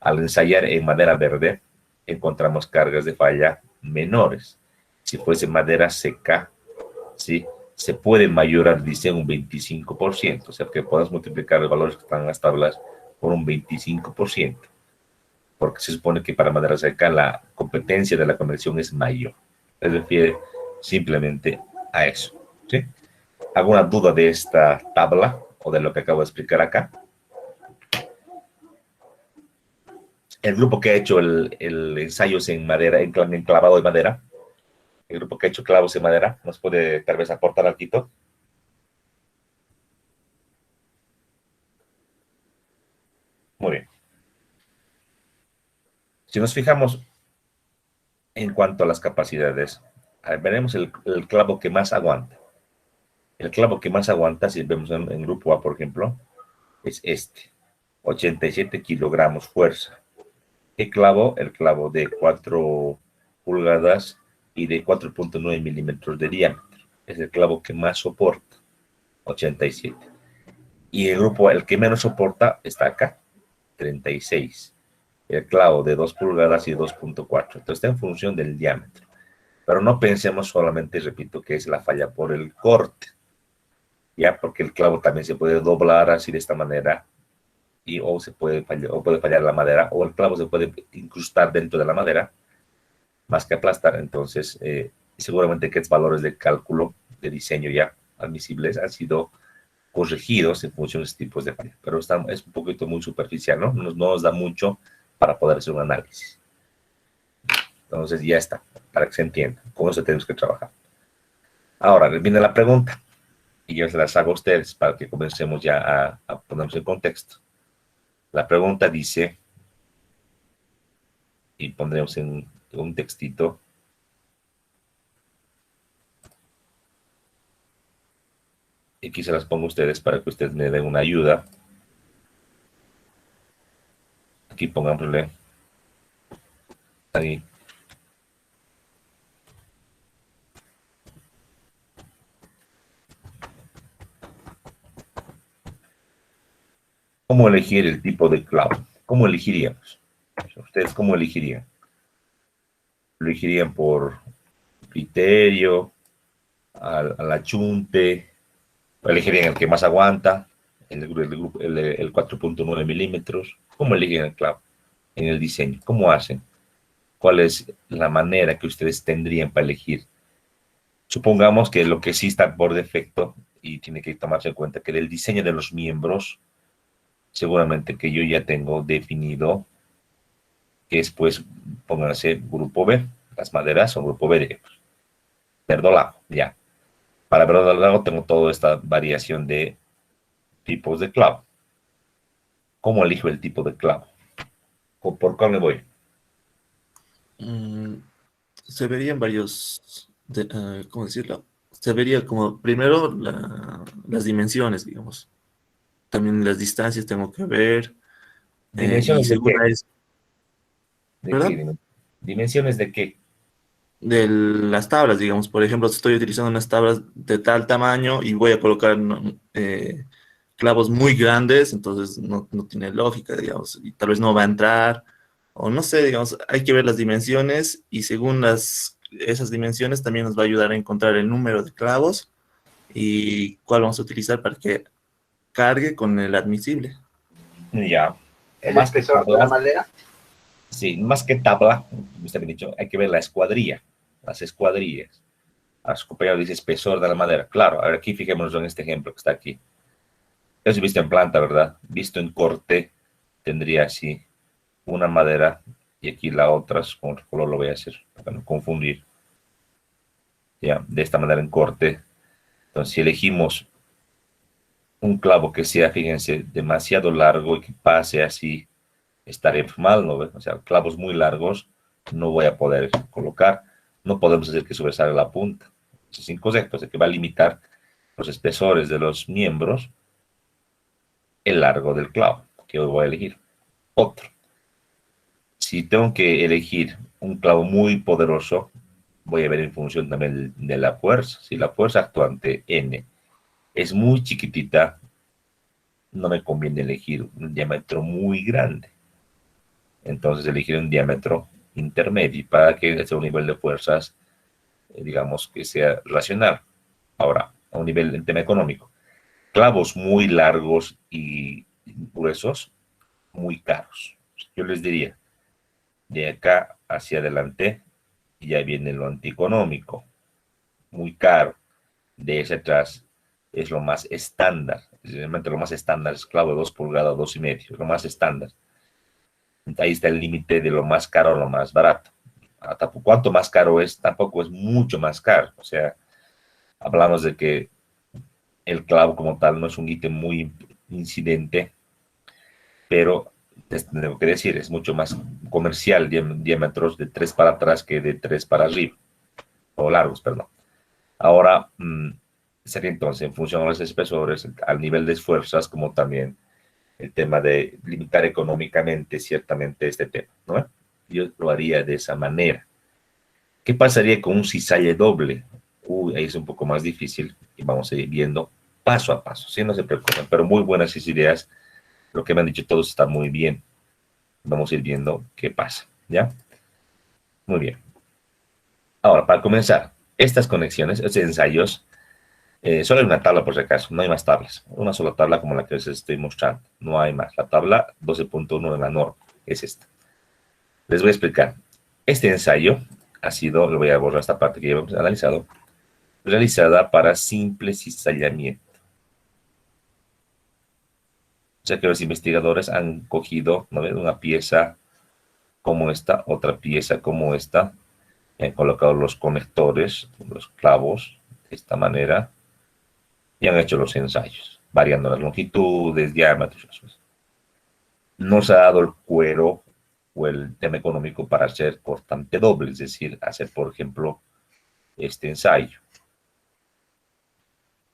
al ensayar en madera verde, encontramos cargas de falla menores. Si fuese madera seca, ¿sí? se puede mayorar, dice, un 25%, o sea que podemos multiplicar los valores que están en las tablas por un 25%, porque se supone que para madera seca la competencia de la conversión es mayor. Se refiere simplemente a eso, ¿sí? ¿Alguna duda de esta tabla o de lo que acabo de explicar acá? El grupo que ha hecho el ensayos en madera, en clavado de madera, el grupo que ha hecho clavos en madera, ¿nos puede tal vez aportar algo? Muy bien. Si nos fijamos en cuanto a las capacidades, veremos el clavo que más aguanta. El clavo que más aguanta, si vemos en grupo A, por ejemplo, es este, 87 kilogramos fuerza. ¿Qué clavo? El clavo de 4 pulgadas y de 4.9 milímetros de diámetro. Es el clavo que más soporta, 87. Y el grupo, el que menos soporta, está acá, 36. El clavo de 2 pulgadas y 2.4. Entonces está en función del diámetro. Pero no pensemos solamente, repito, que es la falla por el corte, ya, porque el clavo también se puede doblar así de esta manera, y o puede fallar la madera, o el clavo se puede incrustar dentro de la madera, más que aplastar. Entonces, seguramente que estos valores de cálculo de diseño ya admisibles han sido corregidos en función de estos tipos de falla, pero es un poquito muy superficial, ¿no? No nos da mucho para poder hacer un análisis. Entonces ya está, para que se entienda. Con eso tenemos que trabajar. Ahora, viene la pregunta, y yo se las hago a ustedes para que comencemos ya a ponernos en contexto. La pregunta dice, y pondremos en un textito, y aquí se las pongo a ustedes para que ustedes me den una ayuda. Aquí pongámosle ahí. ¿Cómo elegir el tipo de clavo? ¿Cómo elegiríamos? ¿Ustedes cómo elegirían? ¿Lo elegirían por criterio, al achunte? ¿O elegirían el que más aguanta? El 4.9 milímetros. ¿Cómo eligen el clavo en el diseño? ¿Cómo hacen? ¿Cuál es la manera que ustedes tendrían para elegir? Supongamos que lo que sí está por defecto, y tiene que tomarse en cuenta que del diseño de los miembros, seguramente que yo ya tengo definido que es, pues, pónganse grupo B, las maderas son grupo B, digamos. Verdolago, ya. Para verdolago tengo toda esta variación de tipos de clavo. ¿Cómo elijo el tipo de clavo? ¿Por cuál me voy? Mm, Se verían ¿cómo decirlo? Se vería como primero las dimensiones, digamos. También las distancias tengo que ver. Y ¿Dimensiones de según qué? a eso, ¿De ¿verdad? qué? ¿Dimensiones de qué? De las tablas, digamos. Por ejemplo, si estoy utilizando unas tablas de tal tamaño y voy a colocar clavos muy grandes, entonces no tiene lógica, digamos, y tal vez no va a entrar, o no sé, digamos, hay que ver las dimensiones y según esas dimensiones también nos va a ayudar a encontrar el número de clavos y cuál vamos a utilizar para que cargue con el admisible. Ya. El Más que espesor de la tabla, madera. sí, más que tabla, como usted me ha dicho, hay que ver la escuadrilla, las escuadrillas. A su compañero dice espesor de la madera. Claro, a ver, aquí fijémonos en este ejemplo que está aquí. Eso visto en planta, ¿verdad? Visto en corte, tendría así una madera y aquí la otra, con otro color lo voy a hacer para no confundir. Ya, de esta manera en corte. Entonces, si elegimos un clavo que sea, fíjense, demasiado largo y que pase así, estaré mal, ¿no? O sea, clavos muy largos no voy a poder colocar. No podemos hacer que sobresalga la punta. Eso es incorrecto, o sea, que va a limitar los espesores de los miembros, el largo del clavo que hoy voy a elegir. Otro. Si tengo que elegir un clavo muy poderoso, voy a ver en función también de la fuerza. Si la fuerza actuante N es muy chiquitita, no me conviene elegir un diámetro muy grande. Entonces elegir un diámetro intermedio para que sea un nivel de fuerzas, digamos, que sea racional. Ahora, a un nivel en tema económico. Clavos muy largos y gruesos, muy caros. Yo les diría, de acá hacia adelante ya viene lo antieconómico, muy caro. De ese atrás es lo más estándar. Realmente lo más estándar es clavo de 2 pulgadas, 2,5, lo más estándar. Ahí está el límite de lo más caro a lo más barato. Cuanto más caro es, tampoco es mucho más caro. O sea, hablamos de que el clavo como tal no es un ítem muy incidente, pero tengo que decir, es mucho más comercial, diámetros de 3 para atrás que de 3 para arriba, o largos, perdón. Ahora, sería entonces, en función de los espesores, al nivel de fuerzas, como también el tema de limitar económicamente, ciertamente, este tema, ¿no? Yo lo haría de esa manera. ¿Qué pasaría con un cisalle doble? Ahí es un poco más difícil y vamos a ir viendo paso a paso, sí, no se preocupen, pero muy buenas ideas. Lo que me han dicho todos está muy bien. Vamos a ir viendo qué pasa, ¿ya? Muy bien. Ahora, para comenzar, estas conexiones, estos ensayos, solo hay una tabla por si acaso, no hay más tablas. Una sola tabla como la que les estoy mostrando, no hay más. La tabla 12.1 de la norma es esta. Les voy a explicar. Este ensayo ha sido, lo voy a borrar esta parte que ya hemos analizado, realizada para simple cizallamiento. O sea que los investigadores han cogido, ¿no ven?, una pieza como esta, otra pieza como esta, y han colocado los conectores, los clavos, de esta manera, y han hecho los ensayos, variando las longitudes, diámetros. No se ha dado el cuero o el tema económico para hacer cortante doble, es decir, hacer, por ejemplo, este ensayo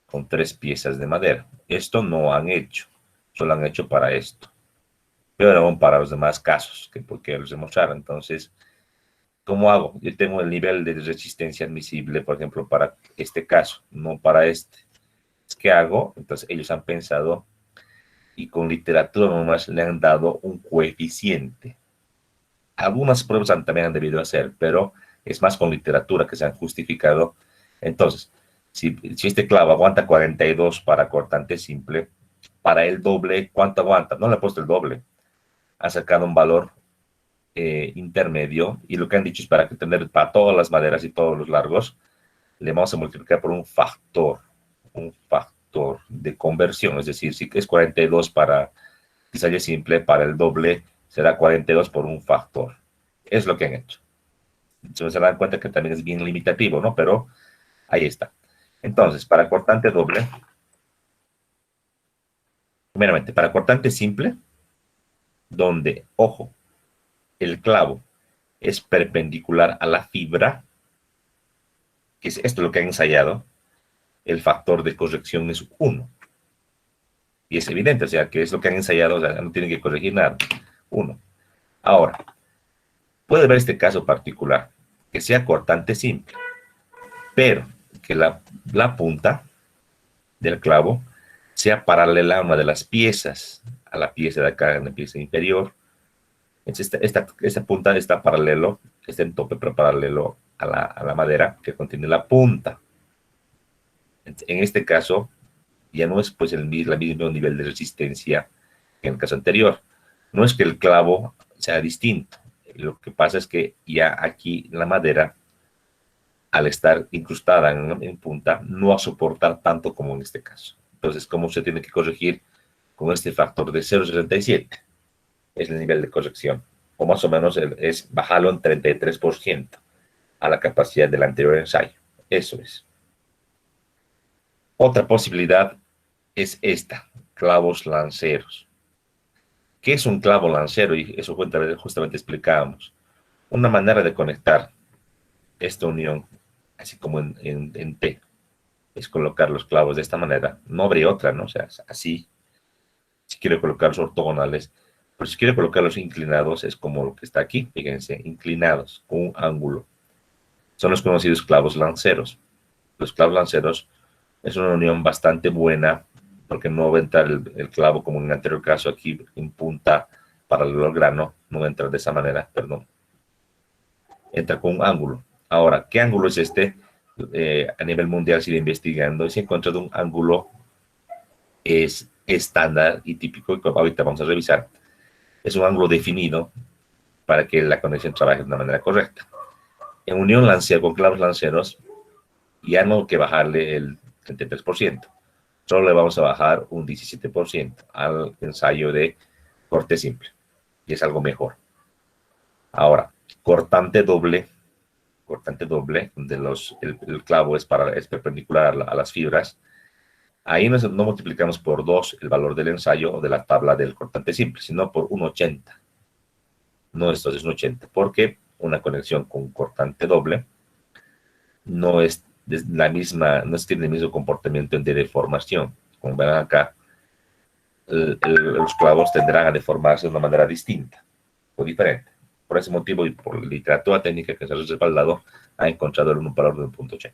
con 3 piezas de madera. Esto no han hecho, solo han hecho para esto. Pero aún para los demás casos, que porque los demostrar. Entonces, ¿cómo hago? Yo tengo el nivel de resistencia admisible, por ejemplo, para este caso, no para este. ¿Qué hago? Entonces, ellos han pensado y con literatura nomás le han dado un coeficiente. Algunas pruebas también han debido hacer, pero es más con literatura que se han justificado. Entonces, si este clavo aguanta 42 para cortante simple, para el doble, ¿cuánto aguanta? No le he puesto el doble. Han sacado un valor intermedio y lo que han dicho es para que tener para todas las maderas y todos los largos, le vamos a multiplicar por un factor de conversión, es decir, si es 42 para cizalle simple, para el doble será 42 por un factor. Es lo que han hecho. Entonces se dan cuenta que también es bien limitativo, ¿no? Pero ahí está. Entonces, para cortante doble, primeramente, para cortante simple, donde, ojo, el clavo es perpendicular a la fibra, que es esto lo que han ensayado, el factor de corrección es 1. Y es evidente, o sea, que es lo que han ensayado, o sea, no tienen que corregir nada. 1. Ahora, puede ver este caso particular, que sea cortante simple, pero que la punta del clavo sea paralela a una de las piezas, a la pieza de acá, en la pieza inferior. Entonces, esta punta está paralelo, está en tope, pero paralelo a la madera que contiene la punta. En este caso, ya no es pues el mismo nivel de resistencia que en el caso anterior. No es que el clavo sea distinto. Lo que pasa es que ya aquí la madera, al estar incrustada en punta, no va a soportar tanto como en este caso. Entonces, ¿cómo se tiene que corregir? Con este factor de 0,67. Es el nivel de corrección. O más o menos es bajarlo en 33% a la capacidad del anterior ensayo. Eso es. Otra posibilidad es esta, clavos lanceros. ¿Qué es un clavo lancero? Y eso justamente explicábamos. Una manera de conectar esta unión, así como en T, es colocar los clavos de esta manera. No habría otra, ¿no? O sea, así, si quiero colocarlos ortogonales, pero si quiero colocarlos inclinados, es como lo que está aquí, fíjense, inclinados, con un ángulo. Son los conocidos clavos lanceros. Los clavos lanceros es una unión bastante buena, porque no va a entrar el clavo como en el anterior caso aquí en punta paralelo al grano, no va a entrar de esa manera, perdón. Entra con un ángulo. Ahora, ¿qué ángulo es este? a nivel mundial se ha ido investigando y se ha encontrado un ángulo es estándar y típico, que ahorita vamos a revisar. Es un ángulo definido para que la conexión trabaje de una manera correcta. En unión lancero con clavos lanceros, ya no hay que bajarle el 33%, solo le vamos a bajar un 17% al ensayo de corte simple, y es algo mejor. Ahora, cortante doble, donde el clavo es perpendicular a las fibras. Ahí no multiplicamos por 2 el valor del ensayo o de la tabla del cortante simple, sino por 1,80. No, esto es un 80, porque una conexión con cortante doble no es no tiene el mismo comportamiento de deformación. Como ven acá, los clavos tendrán a deformarse de una manera distinta o diferente. Por ese motivo y por literatura técnica que se ha respaldado, ha encontrado un valor de 1,80.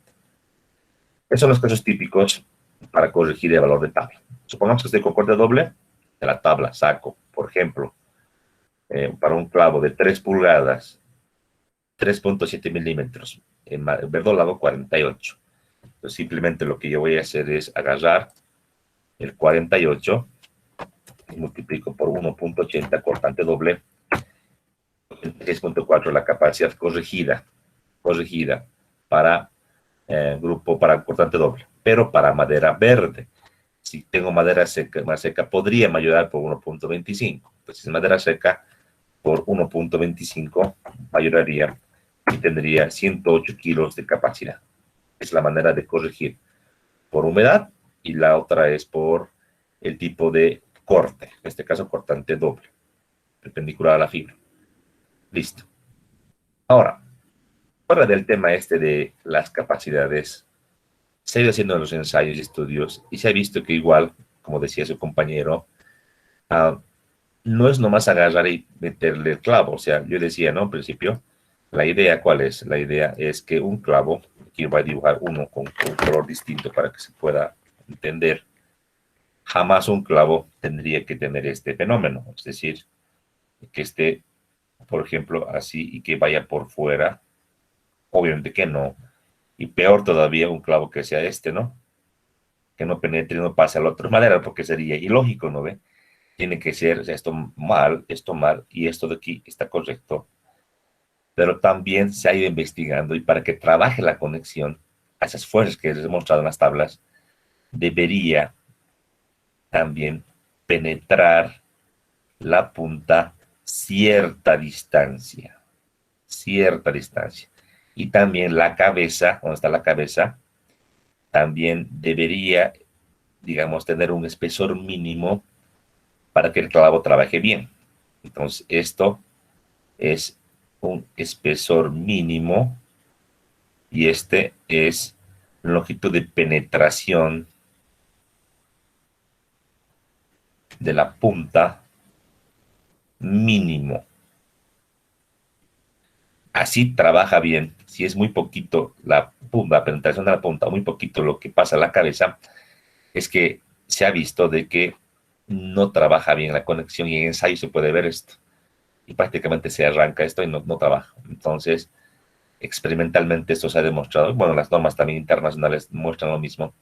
Esos son los casos típicos para corregir el valor de tabla. Supongamos que estoy con corte doble, de la tabla saco, por ejemplo, para un clavo de 3 pulgadas, 3,7 milímetros, en verdolado 48. Entonces, simplemente lo que yo voy a hacer es agarrar el 48 y multiplico por 1,80 cortante doble, 6,4 la capacidad corregida para para cortante doble, pero para madera verde. Si tengo madera seca, más seca, podría mayorar por 1,25. Entonces, madera seca por 1,25 mayoraría y tendría 108 kilos de capacidad. Es la manera de corregir por humedad, y la otra es por el tipo de corte, en este caso cortante doble, perpendicular a la fibra. Listo. Ahora, fuera del tema este de las capacidades, se ha ido haciendo los ensayos y estudios y se ha visto que igual, como decía su compañero, no es nomás agarrar y meterle el clavo. O sea, yo decía, ¿no? Al principio, la idea, ¿cuál es? La idea es que un clavo, aquí voy a dibujar uno con un color distinto para que se pueda entender. Jamás un clavo tendría que tener este fenómeno, es decir, que esté, por ejemplo, así y que vaya por fuera. Obviamente que no. Y peor todavía, un clavo que sea este, ¿no? Que no penetre y no pase a la otra manera, porque sería ilógico, ¿no ve? Tiene que ser, o sea, esto mal, y esto de aquí está correcto. Pero también se ha ido investigando, y para que trabaje la conexión a esas fuerzas que les he mostrado en las tablas, debería también penetrar la punta cierta distancia. Y también la cabeza, donde está la cabeza, también debería, digamos, tener un espesor mínimo para que el clavo trabaje bien. Entonces, esto es un espesor mínimo y este es longitud de penetración de la punta mínimo. Así trabaja bien. Si es muy poquito la penetración de la punta, o muy poquito lo que pasa a la cabeza, es que se ha visto de que no trabaja bien la conexión, y en ensayo se puede ver esto. Y prácticamente se arranca esto y no trabaja. Entonces, experimentalmente esto se ha demostrado. Bueno, las normas también internacionales muestran lo mismo.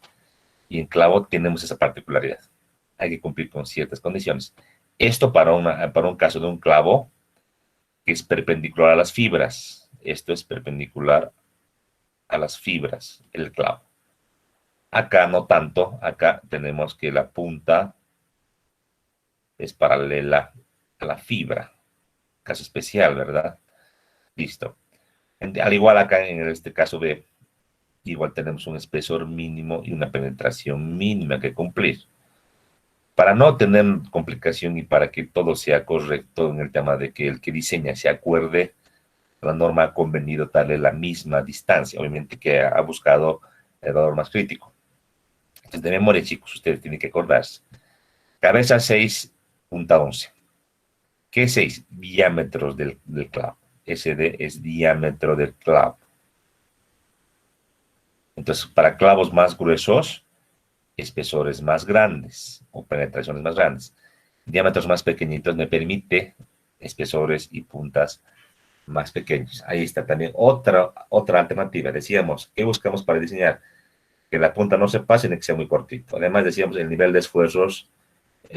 Y en clavo tenemos esa particularidad. Hay que cumplir con ciertas condiciones. Esto para un caso de un clavo que es perpendicular a las fibras. Esto es perpendicular a las fibras, el clavo. Acá no tanto. Acá tenemos que la punta es paralela a la fibra. Caso especial, ¿verdad? Listo. Al igual acá en este caso B, igual tenemos un espesor mínimo y una penetración mínima que cumplir. Para no tener complicación y para que todo sea correcto en el tema de que el que diseña se acuerde, la norma ha convenido darle la misma distancia, obviamente que ha buscado el valor más crítico. Entonces, de memoria, chicos, ustedes tienen que acordarse. Cabeza 6, punta 11. ¿Qué es 6? Diámetros del clavo. SD es diámetro del clavo. Entonces, para clavos más gruesos, espesores más grandes o penetraciones más grandes. Diámetros más pequeñitos me permite espesores y puntas más pequeños. Ahí está también otra alternativa. Decíamos, ¿qué buscamos para diseñar? Que la punta no se pase ni que sea muy cortito. Además, decíamos el nivel de esfuerzos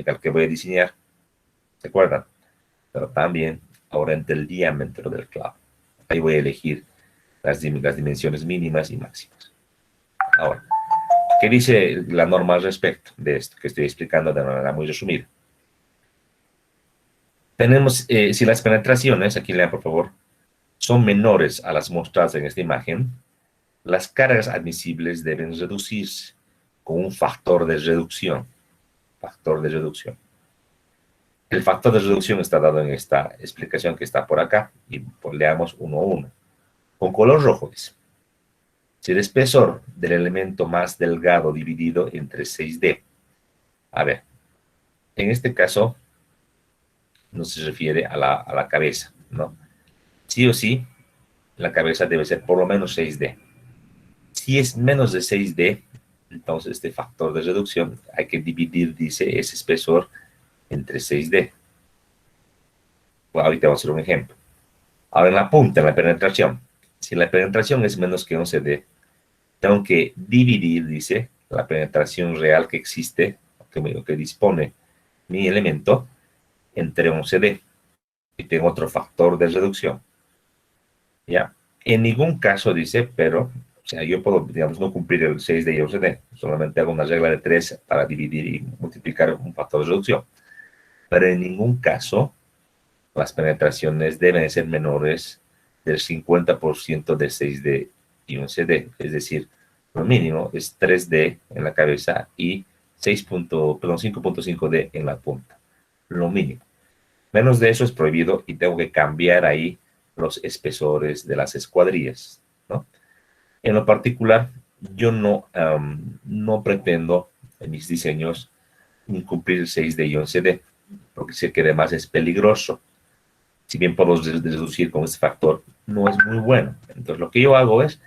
al que voy a diseñar. ¿Se acuerdan? Pero también aumenta el diámetro del clavo. Ahí voy a elegir las dimensiones mínimas y máximas. Ahora, ¿qué dice la norma al respecto de esto que estoy explicando de manera muy resumida? Tenemos, si las penetraciones, aquí lean por favor, son menores a las mostradas en esta imagen, las cargas admisibles deben reducirse con un factor de reducción. Factor de reducción. El factor de reducción está dado en esta explicación que está por acá, y pues leamos uno a uno. Con color rojo dice, si el espesor del elemento más delgado dividido entre 6D. A ver, en este caso no se refiere a la cabeza, ¿no? Sí o sí, la cabeza debe ser por lo menos 6D. Si es menos de 6D, entonces este factor de reducción hay que dividir, dice, ese espesor entre 6D. Bueno, ahorita vamos a hacer un ejemplo. Ahora en la punta, en la penetración, si la penetración es menos que 11D, tengo que dividir, dice, la penetración real que existe, que dispone mi elemento, entre 11D. Y tengo otro factor de reducción. ¿Ya? En ningún caso dice, pero, o sea, yo puedo, digamos, no cumplir el 6D y 11D, solamente hago una regla de 3 para dividir y multiplicar un factor de reducción. Pero en ningún caso las penetraciones deben ser menores del 50% de 6D y 11D, es decir, lo mínimo es 3D en la cabeza y 5.5D en la punta, lo mínimo. Menos de eso es prohibido y tengo que cambiar ahí los espesores de las escuadrillas, ¿no? En lo particular, yo no pretendo en mis diseños incumplir el 6D y 11D, porque sé que además es peligroso. Si bien puedo deducir con este factor, no es muy bueno. Entonces, lo que yo hago es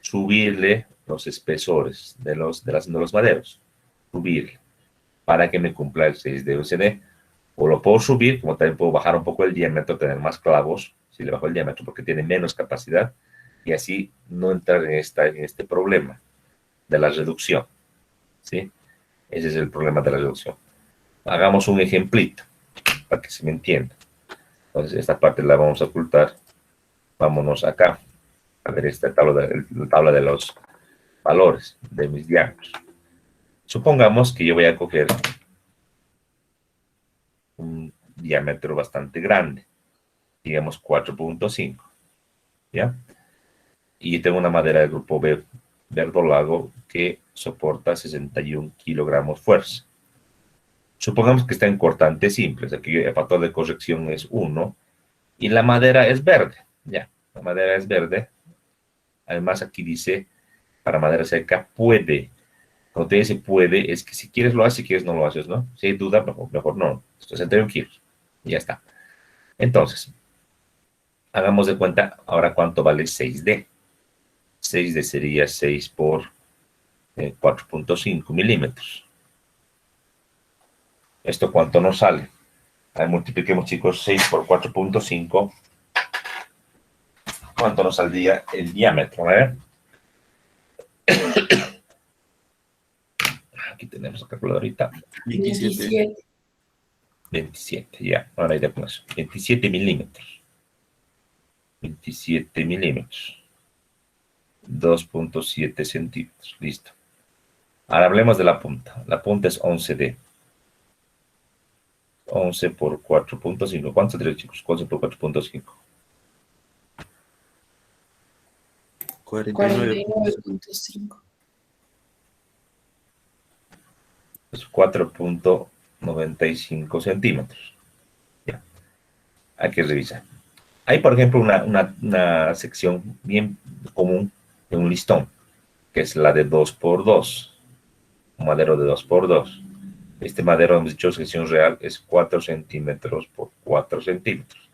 subirle los espesores de los maderos, subirle, para que me cumpla el 6D y 11D. O lo puedo subir, como también puedo bajar un poco el diámetro, tener más clavos, si le bajo el diámetro, porque tiene menos capacidad, y así no entrar en este problema de la reducción, ¿sí? Ese es el problema de la reducción. Hagamos un ejemplito, para que se me entienda. Entonces, esta parte la vamos a ocultar. Vámonos acá, a ver esta tabla de los valores de mis diámetros. Supongamos que yo voy a coger un diámetro bastante grande, digamos 4.5, ¿ya? Y tengo una madera del grupo B, verdolago, que soporta 61 kilogramos fuerza. Supongamos que está en cortante simple, aquí el factor de corrección es 1, y la madera es verde, ya, la madera es verde. Además aquí dice, para madera seca, puede. Cuando te dice puede, es que si quieres lo haces, si quieres no lo haces, ¿no? Si hay duda, mejor no. 61 kilos, y ya está. Entonces, hagamos de cuenta ahora cuánto vale 6D. 6D sería 6 por 4.5 milímetros. ¿Esto cuánto nos sale? Ahí multipliquemos, chicos, 6 por 4.5. ¿Cuánto nos saldría el diámetro? A ver. Aquí tenemos la calculadorita. 27. 27, ya. Ahora ya con eso. 27 milímetros. 27 milímetros. 2.7 centímetros. Listo. Ahora hablemos de la punta. La punta es 11D. 11 por 4.5. ¿Cuánto sería, chicos? 11 por 4.5. 49.5. Es 4.95 centímetros. Ya. Hay que revisar. Hay, por ejemplo, una sección bien común de un listón, que es la de 2x2. Un madero de 2x2. Este madero, hemos dicho, sección real es 4 centímetros por 4 centímetros.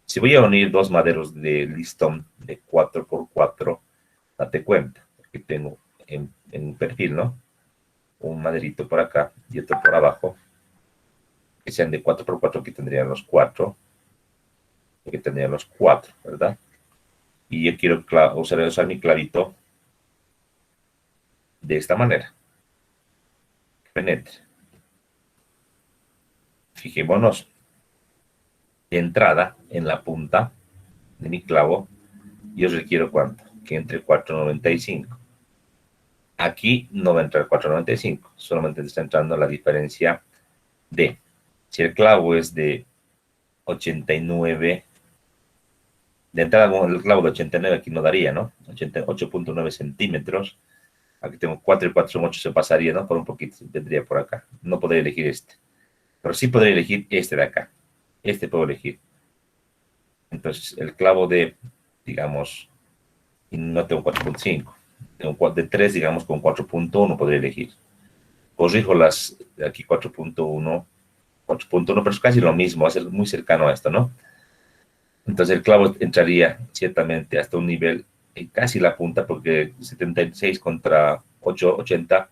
Si voy a unir dos maderos de listón de 4x4, date cuenta, que tengo en un perfil, ¿no? Un maderito por acá y otro por abajo, que sean de 4x4, que tendrían los 4. hay que tener los 4, ¿verdad? Y yo quiero usar mi clavito de esta manera. Que penetre. Fijémonos. De entrada, en la punta de mi clavo, yo requiero ¿cuánto? Que entre 4,95. Aquí no va a entrar 4,95, solamente está entrando la diferencia de, si el clavo es de 89, de entrada el clavo de 89 aquí no daría, ¿no? 8,9 centímetros. Aquí tengo 4 y 4 son 8, se pasaría, ¿no? Por un poquito, vendría por acá. No podría elegir este. Pero sí podría elegir este de acá. Este puedo elegir. Entonces, el clavo de, digamos, y no tengo 4,5. Tengo de 3, digamos, con 4,1 podría elegir. Corrijo las de aquí 4,1, 4,1, pero es casi lo mismo, va a ser muy cercano a esto, ¿no? Entonces el clavo entraría ciertamente hasta un nivel casi la punta, porque 76 contra 80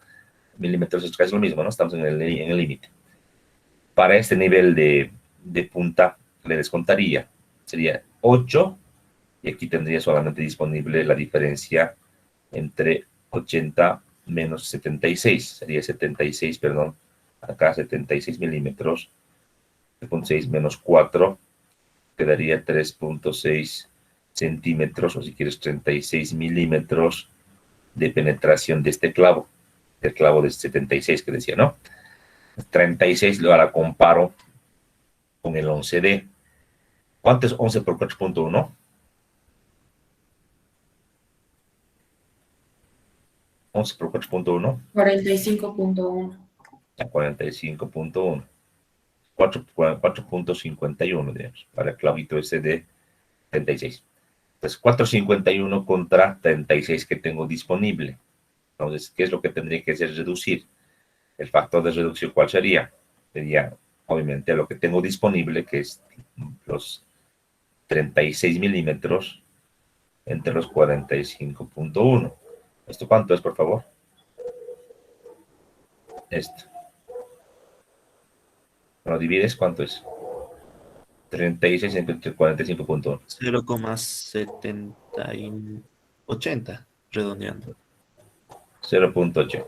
milímetros es casi lo mismo, ¿no? Estamos en el límite. Para este nivel de punta le descontaría, sería 8, y aquí tendría solamente disponible la diferencia entre 80 menos 76, sería 76, perdón, acá 76 milímetros, 3,6 menos 4, quedaría 3,6 centímetros, o si quieres 36 milímetros de penetración de este clavo, del clavo de 76 que decía, ¿no? 36 lo ahora comparo con el 11D. ¿Cuánto es 11 por 4,1? 11 por 4,1. 45.1. A 45,1. 4,51, digamos, para el clavito ese de 36. Entonces, 4,51 contra 36 que tengo disponible. Entonces, ¿qué es lo que tendría que hacer? Reducir. El factor de reducción, ¿cuál sería? Sería, obviamente, lo que tengo disponible, que es los 36 milímetros entre los 45,1. ¿Esto cuánto es, por favor? Esto. ¿Lo divides? ¿Cuánto es? 36 entre 45,1. 0,7080, redondeando. 0,80.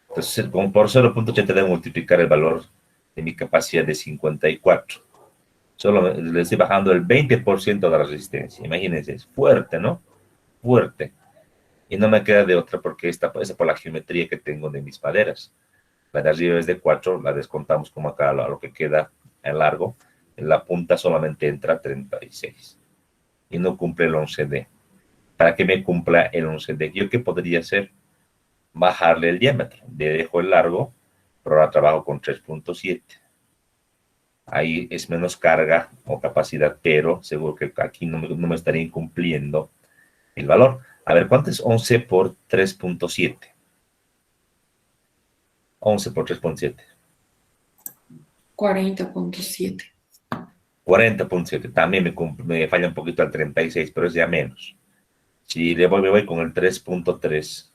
Entonces, como por 0,80 debo multiplicar el valor de mi capacidad de 54. Solo le estoy bajando el 20% de la resistencia. Imagínense, es fuerte, ¿no? Fuerte. Y no me queda de otra porque esta es por la geometría que tengo de mis maderas. La de arriba es de 4, la descontamos como acá a lo que queda en largo. En la punta solamente entra 36. Y no cumple el 11D. Para que me cumpla el 11D, ¿yo qué podría hacer? Bajarle el diámetro. Le dejo el largo, pero ahora trabajo con 3,7. Ahí es menos carga o capacidad, pero seguro que aquí no me estaría incumpliendo el valor. A ver, ¿cuánto es 11 por 3,7? 11 por 3,7. 40.7. 40,7. También me falla un poquito al 36, pero es ya menos. Si me voy con el 3,3,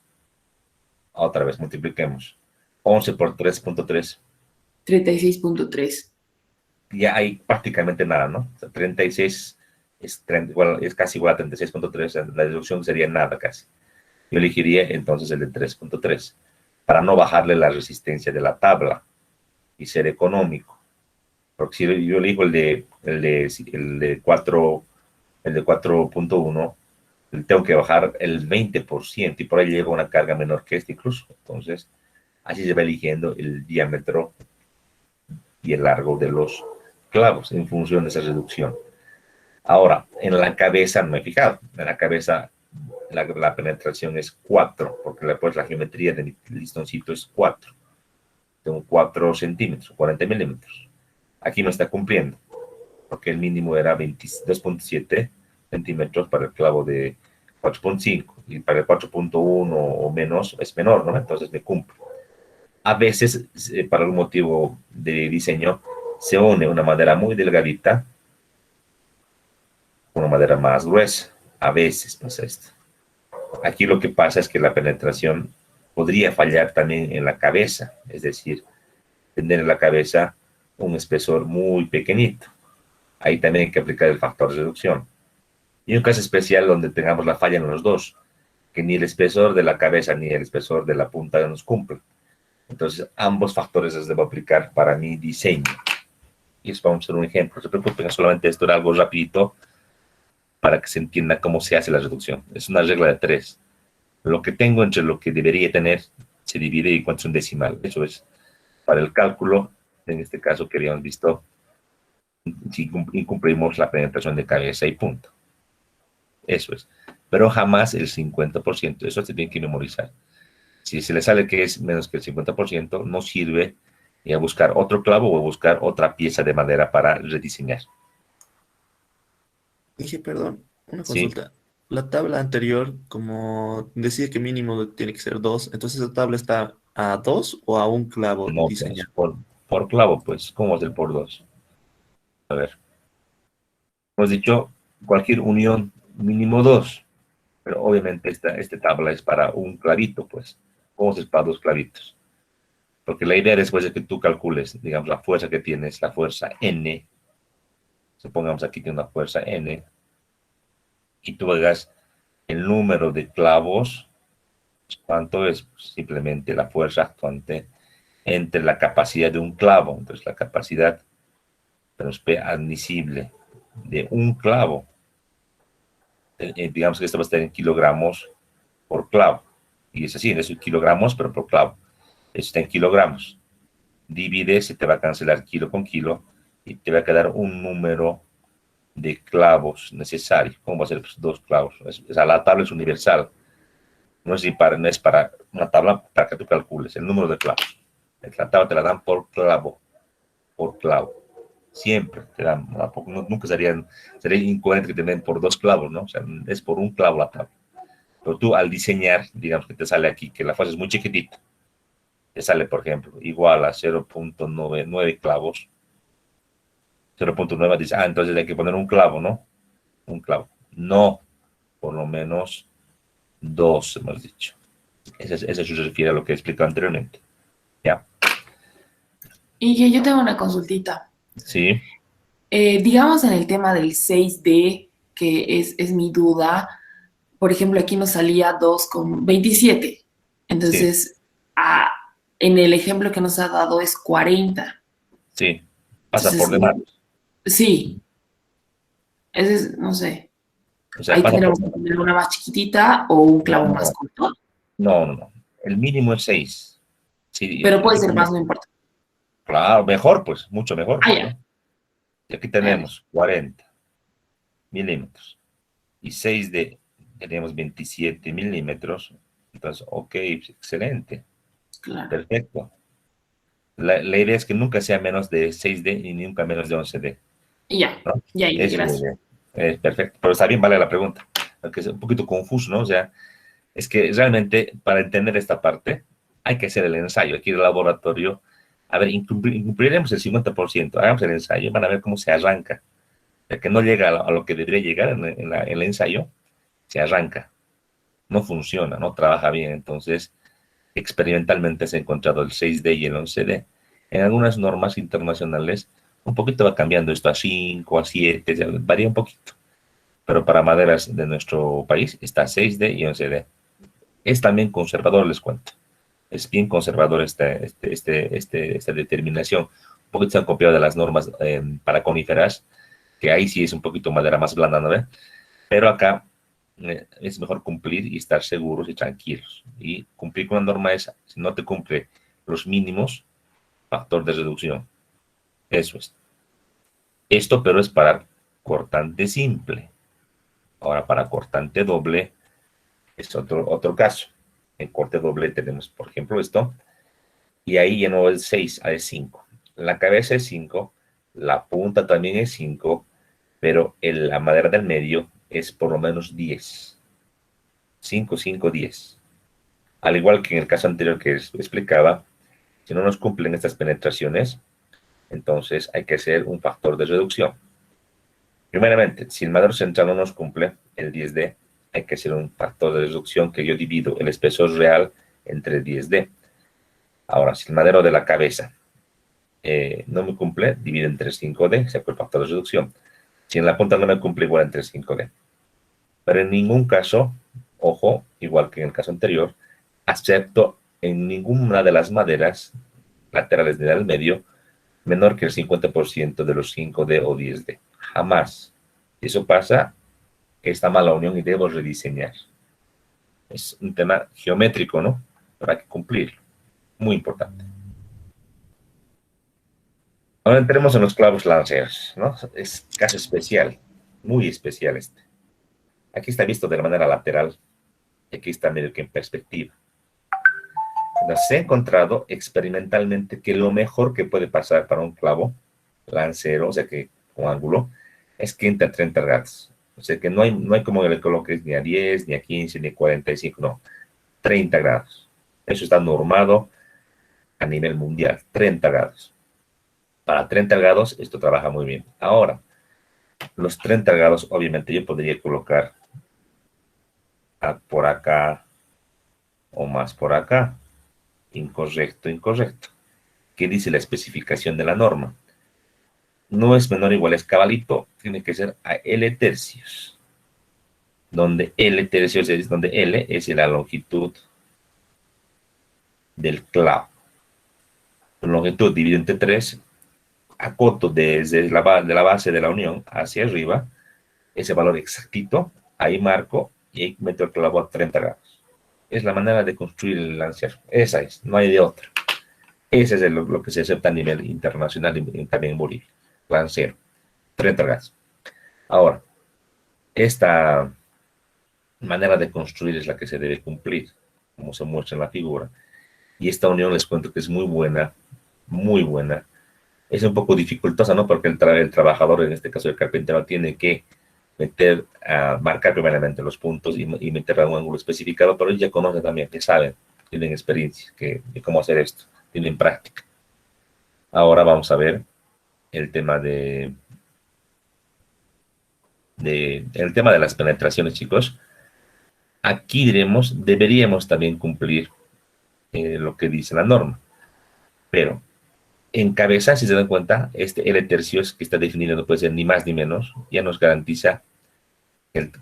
otra vez multipliquemos. 11 por 3,3. 36.3. Ya hay prácticamente nada, ¿no? O sea, 36 es casi igual a 36,3, la deducción sería nada casi. Yo elegiría entonces el de 3,3 para no bajarle la resistencia de la tabla y ser económico. Porque si yo elijo el de 4,1, tengo que bajar el 20% y por ahí llega una carga menor que este incluso. Entonces, así se va eligiendo el diámetro y el largo de los clavos en función de esa reducción. Ahora, en la cabeza no me he fijado. En la cabeza la penetración es 4, porque pues, la geometría de mi listoncito es 4. Tengo 4 centímetros, 40 milímetros. Aquí no está cumpliendo, porque el mínimo era 22,7 centímetros para el clavo de 4,5 y para el 4,1 o menos es menor, ¿no? Entonces me cumple. A veces, para algún motivo de diseño, se une una madera muy delgadita con una madera más gruesa. A veces pasa esto. Aquí lo que pasa es que la penetración podría fallar también en la cabeza, es decir, tener en la cabeza un espesor muy pequeñito. ahí también hay que aplicar el factor de reducción. Y un caso especial donde tengamos la falla en los dos, que ni el espesor de la cabeza ni el espesor de la punta nos cumple. Entonces, ambos factores los debo aplicar para mi diseño. Y eso vamos a hacer un ejemplo. No se preocupen, solamente esto era algo rapidito para que se entienda cómo se hace la reducción. Es una regla de 3. Lo que tengo entre lo que debería tener se divide y encuentro un decimal. Eso es para el cálculo. En este caso que habíamos visto, si incumplimos la penetración de cabeza y punto. Eso es. Pero jamás el 50%. Eso se tiene que memorizar. Si se le sale que es menos que el 50%, no sirve a buscar otro clavo o buscar otra pieza de madera para rediseñar. Dije, perdón, una Sí. consulta. La tabla anterior, como decía que mínimo tiene que ser 2, entonces esa tabla está a 2 o a un clavo No, pues, diseñado. por clavo, pues. ¿Cómo es el por 2? A ver. Hemos dicho cualquier unión mínimo 2. Pero obviamente esta tabla es para un clavito, pues. ¿Cómo es para dos clavitos? Porque la idea después es que tú calcules, digamos, la fuerza que tienes, la fuerza N. Supongamos aquí que una fuerza N. Y tú hagas el número de clavos. ¿Cuánto es? Pues simplemente la fuerza actuante entre la capacidad de un clavo. Entonces la capacidad admisible de un clavo. Digamos que esto va a estar en kilogramos por clavo. Y es así, es kilogramos, pero por clavo. Esto está en kilogramos. Divide, se te va a cancelar kilo con kilo y te va a quedar un número de clavos necesario. ¿Cómo va a ser? Pues 2 clavos. La tabla es universal. No es para una tabla para que tú calcules el número de clavos. La tabla te la dan por clavo. Por clavo. Siempre te dan. Nunca sería incoherente que te den por 2 clavos, ¿no? O sea, es por un clavo la tabla. Pero tú al diseñar, digamos que te sale aquí que la fuerza es muy chiquitita. Te sale, por ejemplo, igual a 0.99 clavos. 0.9 dice, entonces hay que poner un clavo, ¿no? Un clavo. No, por lo menos 2, hemos dicho. Eso se refiere a lo que he explicado anteriormente. ¿Ya? Y que yo tengo una consultita. Sí, Digamos en el tema del 6D, que es mi duda, por ejemplo, aquí nos salía 2,27. sí, Entonces, en el ejemplo que nos ha dado es 40. sí. Pasa por Entonces, demás. sí, ese es, no sé, O sea, ahí pasa por tendremos que demás. poner una más chiquitita o un clavo más No, corto, no, no, no. El mínimo es 6. Sí, pero puede ser más, no importa. claro, mejor, pues, mucho mejor, pues, Ya, ¿no? Y aquí ya. tenemos 40 milímetros y 6 de, tenemos 27 milímetros. Entonces, ok, excelente, Claro. perfecto. La idea es que nunca sea menos de 6D y nunca menos de 11D, Y ya, ¿no? ya, Esa es la gracias. idea. Perfecto, pero está bien, vale la pregunta, aunque es un poquito confuso, ¿no? O sea, es que realmente para entender esta parte hay que hacer el ensayo, aquí en el laboratorio. A ver, incumpliremos el 50%, hagamos el ensayo, van a ver cómo se arranca. Ya que no llega a lo que debería llegar en el ensayo, se arranca, no funciona, no trabaja bien. Entonces, experimentalmente se ha encontrado el 6D y el 11D. En algunas normas internacionales, un poquito va cambiando esto a 5, a 7, varía un poquito. Pero para maderas de nuestro país está 6D y 11D. Es también conservador, les cuento. Es bien conservador esta determinación. Un poquito se han copiado de las normas para coníferas, que ahí sí es un poquito madera más blanda, ¿no ve? Pero acá es mejor cumplir y estar seguros y tranquilos. Y cumplir con la norma es, si no te cumple los mínimos, factor de reducción. Eso es. Esto, pero es para cortante simple. Ahora, para cortante doble, es otro caso. En corte doble tenemos, por ejemplo, esto. Y ahí ya no es 6, ahí es 5. La cabeza es 5, la punta también es 5, pero la madera del medio es por lo menos 10. 5, 5, 10. Al igual que en el caso anterior que explicaba, si no nos cumplen estas penetraciones, entonces hay que hacer un factor de reducción. Primeramente, si el madero central no nos cumple el 10D, hay que hacer un factor de reducción que yo divido el espesor real entre 10D. Ahora, si el madero de la cabeza no me cumple, divido entre 5D, saco el factor de reducción. Si en la punta no me cumple, igual entre 5D. Pero en ningún caso, ojo, igual que en el caso anterior, acepto en ninguna de las maderas laterales del medio menor que el 50% de los 5D o 10D. Jamás. Si eso pasa, está mala unión y debo rediseñar. Es un tema geométrico, ¿no? Pero hay que cumplirlo. Muy importante. Ahora entremos en los clavos lanceros, ¿no? Es caso especial, muy especial este. Aquí está visto de la manera lateral, y aquí está medio que en perspectiva. Entonces, he encontrado experimentalmente que lo mejor que puede pasar para un clavo lancero, o sea que con ángulo, es que entre a 30 grados. O sea que no hay como que le coloques ni a 10, ni a 15, ni a 45, no. 30 grados. Eso está normado a nivel mundial, 30 grados. Para 30 grados esto trabaja muy bien. Ahora, los 30 grados obviamente yo podría colocar por acá o más por acá. Incorrecto, incorrecto. ¿Qué dice la especificación de la norma? No es menor o igual, es cabalito. Tiene que ser a L tercios. Donde L tercios es donde L es la longitud del clavo. Longitud dividido entre 3, acoto desde la base de la unión hacia arriba, ese valor exactito, ahí marco y ahí meto el clavo a 30 grados. Es la manera de construir el lancero. Esa es, no hay de otra. Ese es lo que se acepta a nivel internacional y también en Bolivia. Lancero, 30 grados. Ahora, esta manera de construir es la que se debe cumplir, como se muestra en la figura. Y esta unión les cuento que es muy buena, muy buena. Es un poco dificultosa, ¿no? Porque el trabajador, en este caso el carpintero, tiene que marcar primeramente los puntos y meter a un ángulo especificado, pero ellos ya conocen también, que saben, tienen experiencia de cómo hacer esto, tienen práctica. Ahora vamos a ver el tema el tema de las penetraciones, chicos. Aquí deberíamos también cumplir lo que dice la norma, pero en cabeza, si se dan cuenta, este L tercios que está definido no puede ser ni más ni menos, ya nos garantiza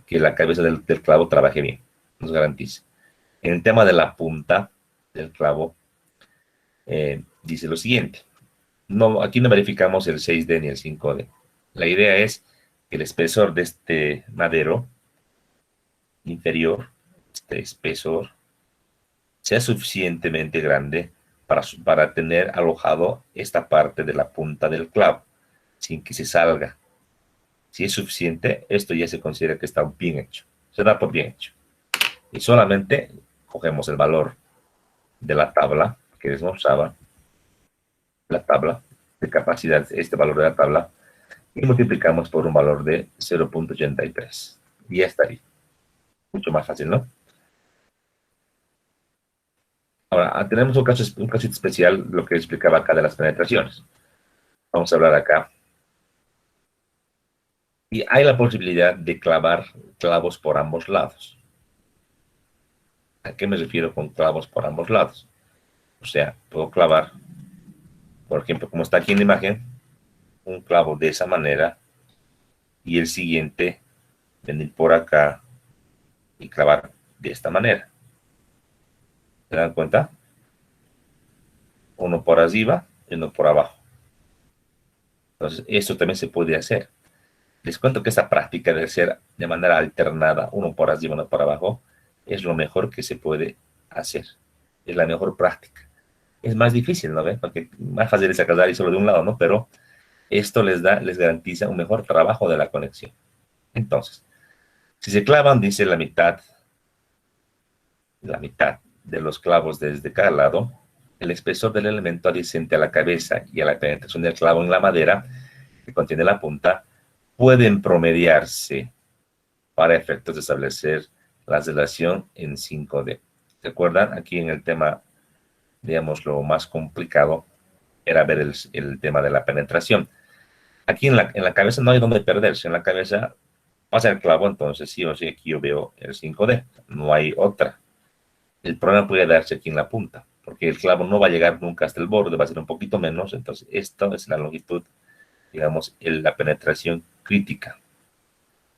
que la cabeza del clavo trabaje bien, nos garantiza. En el tema de la punta del clavo, dice lo siguiente, no, aquí no verificamos el 6D ni el 5D. La idea es que el espesor de este madero inferior, este espesor, sea suficientemente grande para tener alojado esta parte de la punta del clavo, sin que se salga. Si es suficiente, esto ya se considera que está bien hecho. Se da por bien hecho. Y solamente cogemos el valor de la tabla que les mostraba, la tabla de capacidad, este valor de la tabla, y multiplicamos por un valor de 0.83. Y ya estaría. Mucho más fácil, ¿no? Ahora, tenemos un casito especial, lo que explicaba acá de las penetraciones. Vamos a hablar acá. Y hay la posibilidad de clavar clavos por ambos lados. ¿A qué me refiero con clavos por ambos lados? O sea, puedo clavar, por ejemplo, como está aquí en la imagen, un clavo de esa manera y el siguiente venir por acá y clavar de esta manera. ¿Se dan cuenta? Uno por arriba y uno por abajo. Entonces, esto también se puede hacer. Les cuento que esta práctica de hacer de manera alternada, uno por arriba, uno por abajo, es lo mejor que se puede hacer. Es la mejor práctica. Es más difícil, ¿no ven? Porque más fácil es sacar y solo de un lado, ¿no? Pero esto les garantiza un mejor trabajo de la conexión. Entonces, si se clavan, dice la mitad de los clavos desde cada lado, el espesor del elemento adyacente a la cabeza y a la penetración del clavo en la madera que contiene la punta pueden promediarse para efectos de establecer la relación en 5D. ¿Recuerdan? Aquí en el tema, digamos, lo más complicado era ver el tema de la penetración. Aquí en la cabeza no hay donde perderse. En la cabeza pasa el clavo, entonces sí o sí aquí yo veo el 5D. No hay otra. El problema puede darse aquí en la punta, porque el clavo no va a llegar nunca hasta el borde, va a ser un poquito menos. Entonces, esta es la longitud, digamos, la penetración crítica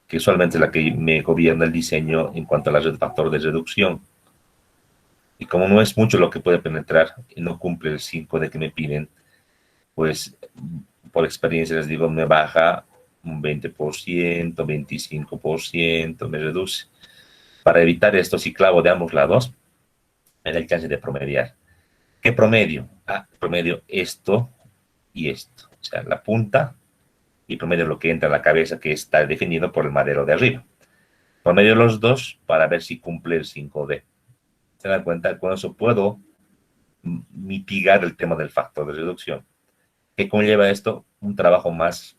que usualmente es la que me gobierna el diseño en cuanto a la factor de reducción. Y como no es mucho lo que puede penetrar y no cumple el 5 de que me piden, pues por experiencia les digo, me baja un 20%, 25%, me reduce. Para evitar esto, si clavo de ambos lados, me da el chance de promediar. ¿Qué promedio? Promedio esto y esto. O sea, la punta y promedio lo que entra en la cabeza, que está definido por el madero de arriba. Promedio los dos para ver si cumple el 5D. ¿Se dan cuenta? Con eso puedo mitigar el tema del factor de reducción. ¿Qué conlleva esto? Un trabajo más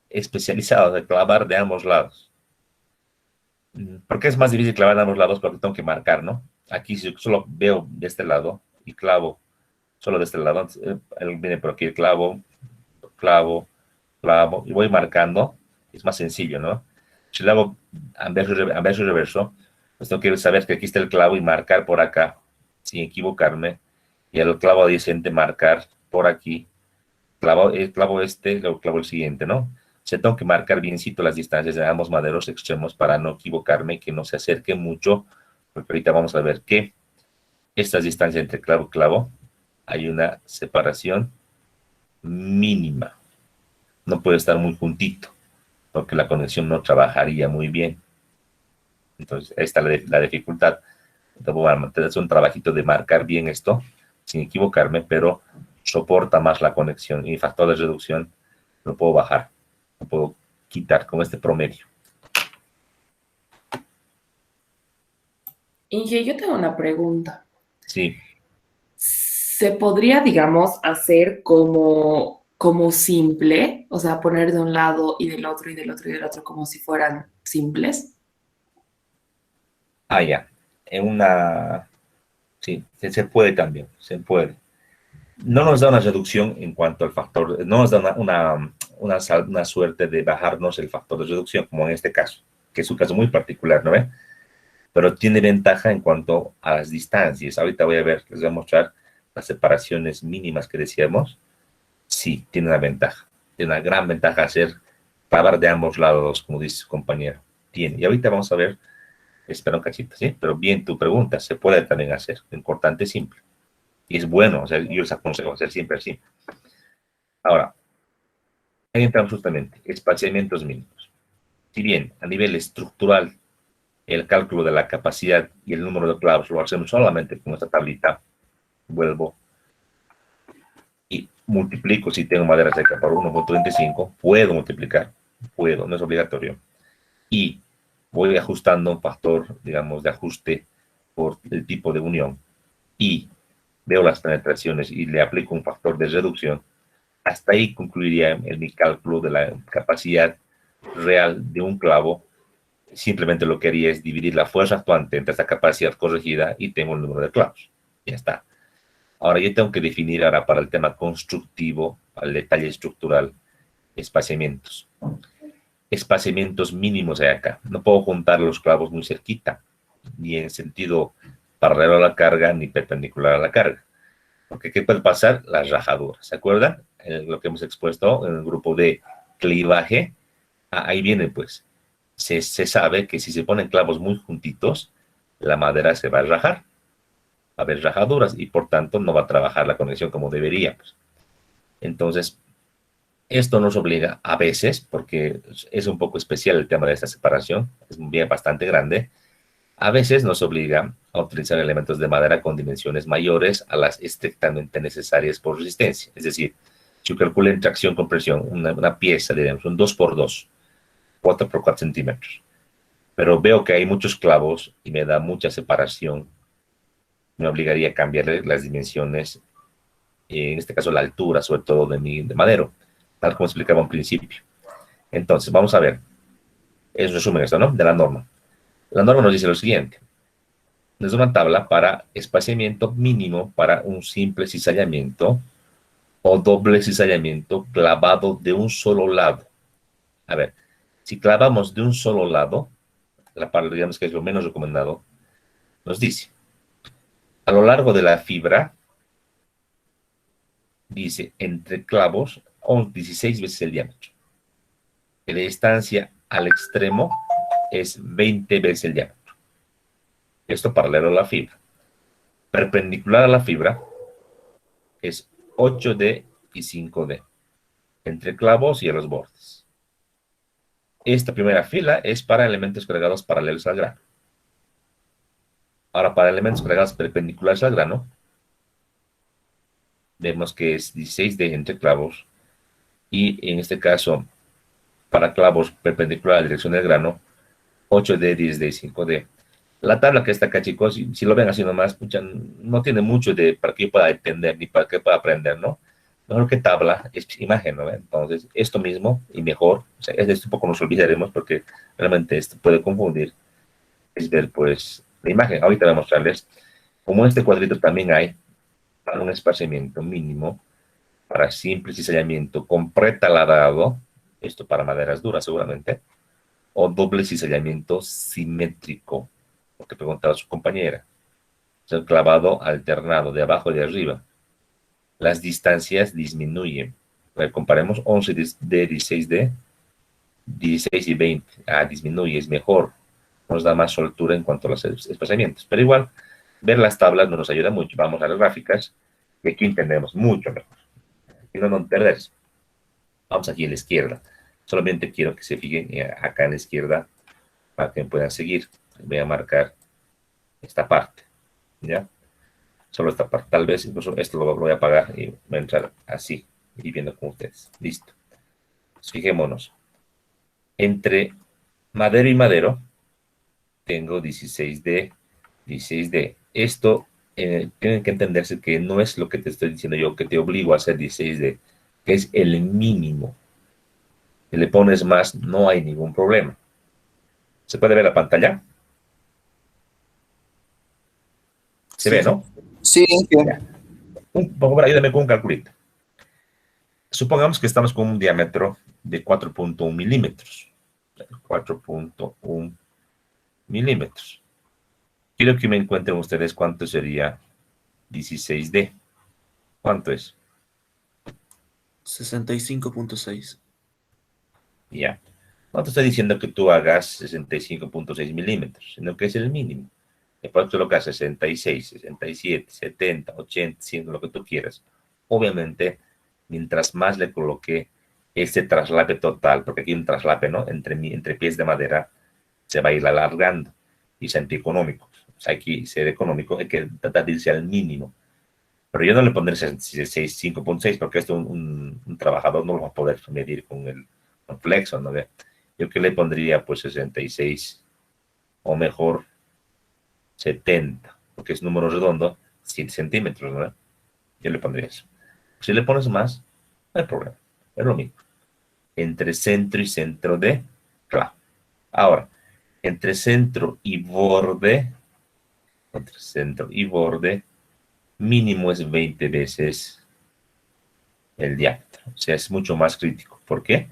especializado de clavar de ambos lados. ¿Por qué es más difícil clavar de ambos lados? Porque tengo que marcar, ¿no? Aquí si solo veo de este lado y clavo solo de este lado, él viene por aquí, clavo, clavo, clavo, y voy marcando, es más sencillo, ¿no? Si lo hago anverso y reverso, pues tengo que saber que aquí está el clavo y marcar por acá, sin equivocarme, y al clavo adyacente marcar por aquí, clavo este, luego clavo el siguiente, ¿no? O sea, tengo que marcar biencito las distancias de ambos maderos extremos para no equivocarme, que no se acerque mucho, porque ahorita vamos a ver que estas distancias entre clavo y clavo, hay una separación mínima. No puede estar muy juntito, porque la conexión no trabajaría muy bien. Entonces, ahí está la dificultad. Entonces, un trabajito de marcar bien esto, sin equivocarme, pero soporta más la conexión. Y factor de reducción lo puedo bajar, lo puedo quitar con este promedio. Inge, yo tengo una pregunta. Sí, ¿Se podría, digamos, hacer como simple? O sea, poner de un lado y del otro y del otro y del otro como si fueran simples. ya. En una... Sí, se puede también, se puede. No nos da una reducción en cuanto al factor, no nos da una suerte de bajarnos el factor de reducción, como en este caso, que es un caso muy particular, ¿no ve? Pero tiene ventaja en cuanto a las distancias. Ahorita voy a ver, les voy a mostrar las separaciones mínimas que decíamos. Sí, tiene una ventaja. Tiene una gran ventaja hacer clavar de ambos lados, como dice su compañero. Tiene. Y ahorita vamos a ver, espera un cachito, ¿sí? Pero bien tu pregunta, se puede también hacer. Lo importante es simple. Y es bueno, o sea, yo les aconsejo hacer siempre así. Ahora, ahí entramos justamente, espaciamientos mínimos. Si bien a nivel estructural el cálculo de la capacidad y el número de clavos lo hacemos solamente con esta tablita, vuelvo y multiplico, si tengo madera seca por 1.35, puedo multiplicar, puedo, no es obligatorio, y voy ajustando un factor, digamos, de ajuste por el tipo de unión, y veo las penetraciones y le aplico un factor de reducción, hasta ahí concluiría en mi cálculo de la capacidad real de un clavo. Simplemente lo que haría es dividir la fuerza actuante entre esta capacidad corregida y tengo el número de clavos. Ya está. Ahora yo tengo que definir ahora para el tema constructivo, para el detalle estructural, espaciamientos. Espaciamientos mínimos hay acá. No puedo juntar los clavos muy cerquita, ni en sentido paralelo a la carga, ni perpendicular a la carga. Porque ¿qué puede pasar? Las rajaduras. ¿Se acuerdan? Lo que hemos expuesto en el grupo de clivaje. Ahí viene pues. Se sabe que si se ponen clavos muy juntitos, la madera se va a rajar, va a haber rajaduras y por tanto no va a trabajar la conexión como debería. Pues. Entonces, esto nos obliga a veces, porque es un poco especial el tema de esta separación, es bien bastante grande, a veces nos obliga a utilizar elementos de madera con dimensiones mayores a las estrictamente necesarias por resistencia. Es decir, si yo calculo en tracción con presión una pieza, digamos, un 2x2, 4 por 4 centímetros. Pero veo que hay muchos clavos y me da mucha separación. Me obligaría a cambiar las dimensiones, en este caso la altura, sobre todo de madero, tal como explicaba al principio. Entonces, vamos a ver. Es resumen esto, ¿no? De la norma. La norma nos dice lo siguiente. Es una tabla para espaciamiento mínimo para un simple cizallamiento o doble cizallamiento clavado de un solo lado. A ver, si clavamos de un solo lado, la parte, digamos que es lo menos recomendado, nos dice, a lo largo de la fibra, dice, entre clavos, 16 veces el diámetro. En la distancia al extremo es 20 veces el diámetro. Esto paralelo a la fibra. Perpendicular a la fibra es 8D y 5D, entre clavos y a los bordes. Esta primera fila es para elementos cargados paralelos al grano. Ahora, para elementos cargados perpendiculares al grano, vemos que es 16D entre clavos, y en este caso, para clavos perpendiculares a la dirección del grano, 8D, 10D y 5D. La tabla que está acá, chicos, si lo ven así nomás, pucha, no tiene mucho para que yo pueda entender ni para que pueda aprender, ¿no? Mejor que tabla es imagen, ¿no? Entonces, esto mismo y mejor, o sea, esto un poco nos olvidaremos porque realmente esto puede confundir, es ver, pues, la imagen. Ahorita voy a mostrarles, como en este cuadrito también hay para un esparcimiento mínimo, para simple cizallamiento con pretaladado, esto para maderas duras seguramente, o doble cizallamiento simétrico, lo que preguntaba su compañera. Es el clavado alternado de abajo y de arriba. Las distancias disminuyen. A ver, comparemos 11D, 16D, 16 y 20. Ah, disminuye, es mejor. Nos da más soltura en cuanto a los espaciamientos. Pero igual, ver las tablas no nos ayuda mucho. Vamos a las gráficas y aquí entendemos mucho mejor. Y no perderse. Vamos aquí a la izquierda. Solamente quiero que se fijen acá en la izquierda para que me puedan seguir. Voy a marcar esta parte, ¿ya? Solo esta parte. Tal vez incluso esto lo voy a apagar y voy a entrar así y viendo con ustedes. Listo. Pues fijémonos. Entre madero y madero tengo 16D, 16D. Esto tienen que entenderse que no es lo que te estoy diciendo yo, que te obligo a hacer 16D, que es el mínimo. Si le pones más, no hay ningún problema. ¿Se puede ver la pantalla? ¿Se ve, no? Sí, Ya. Por favor, ayúdame con un calculito. Supongamos que estamos con un diámetro de 4.1 milímetros. 4.1 milímetros. Quiero que me encuentren ustedes cuánto sería 16D. ¿Cuánto es? 65.6. Ya. No te estoy diciendo que tú hagas 65.6 milímetros, sino que es el mínimo. Después tú lo que haces 66, 67, 70, 80, 100, lo que tú quieras. Obviamente, mientras más le coloque este traslape total, porque aquí hay un traslape, ¿no? Entre pies de madera, se va a ir alargando y es antieconómico. O sea, aquí ser económico hay que tratar de irse al mínimo. Pero yo no le pondré 5.6 porque esto un trabajador no lo va a poder medir con el flexo, ¿no? Yo que le pondría pues 66 o mejor 70, porque es número redondo, 7 centímetros, ¿no? Yo le pondría eso. Si le pones más, no hay problema, es lo mismo. Entre centro y centro de clavo. Ahora, entre centro y borde, mínimo es 20 veces el diámetro. O sea, es mucho más crítico. ¿Por qué?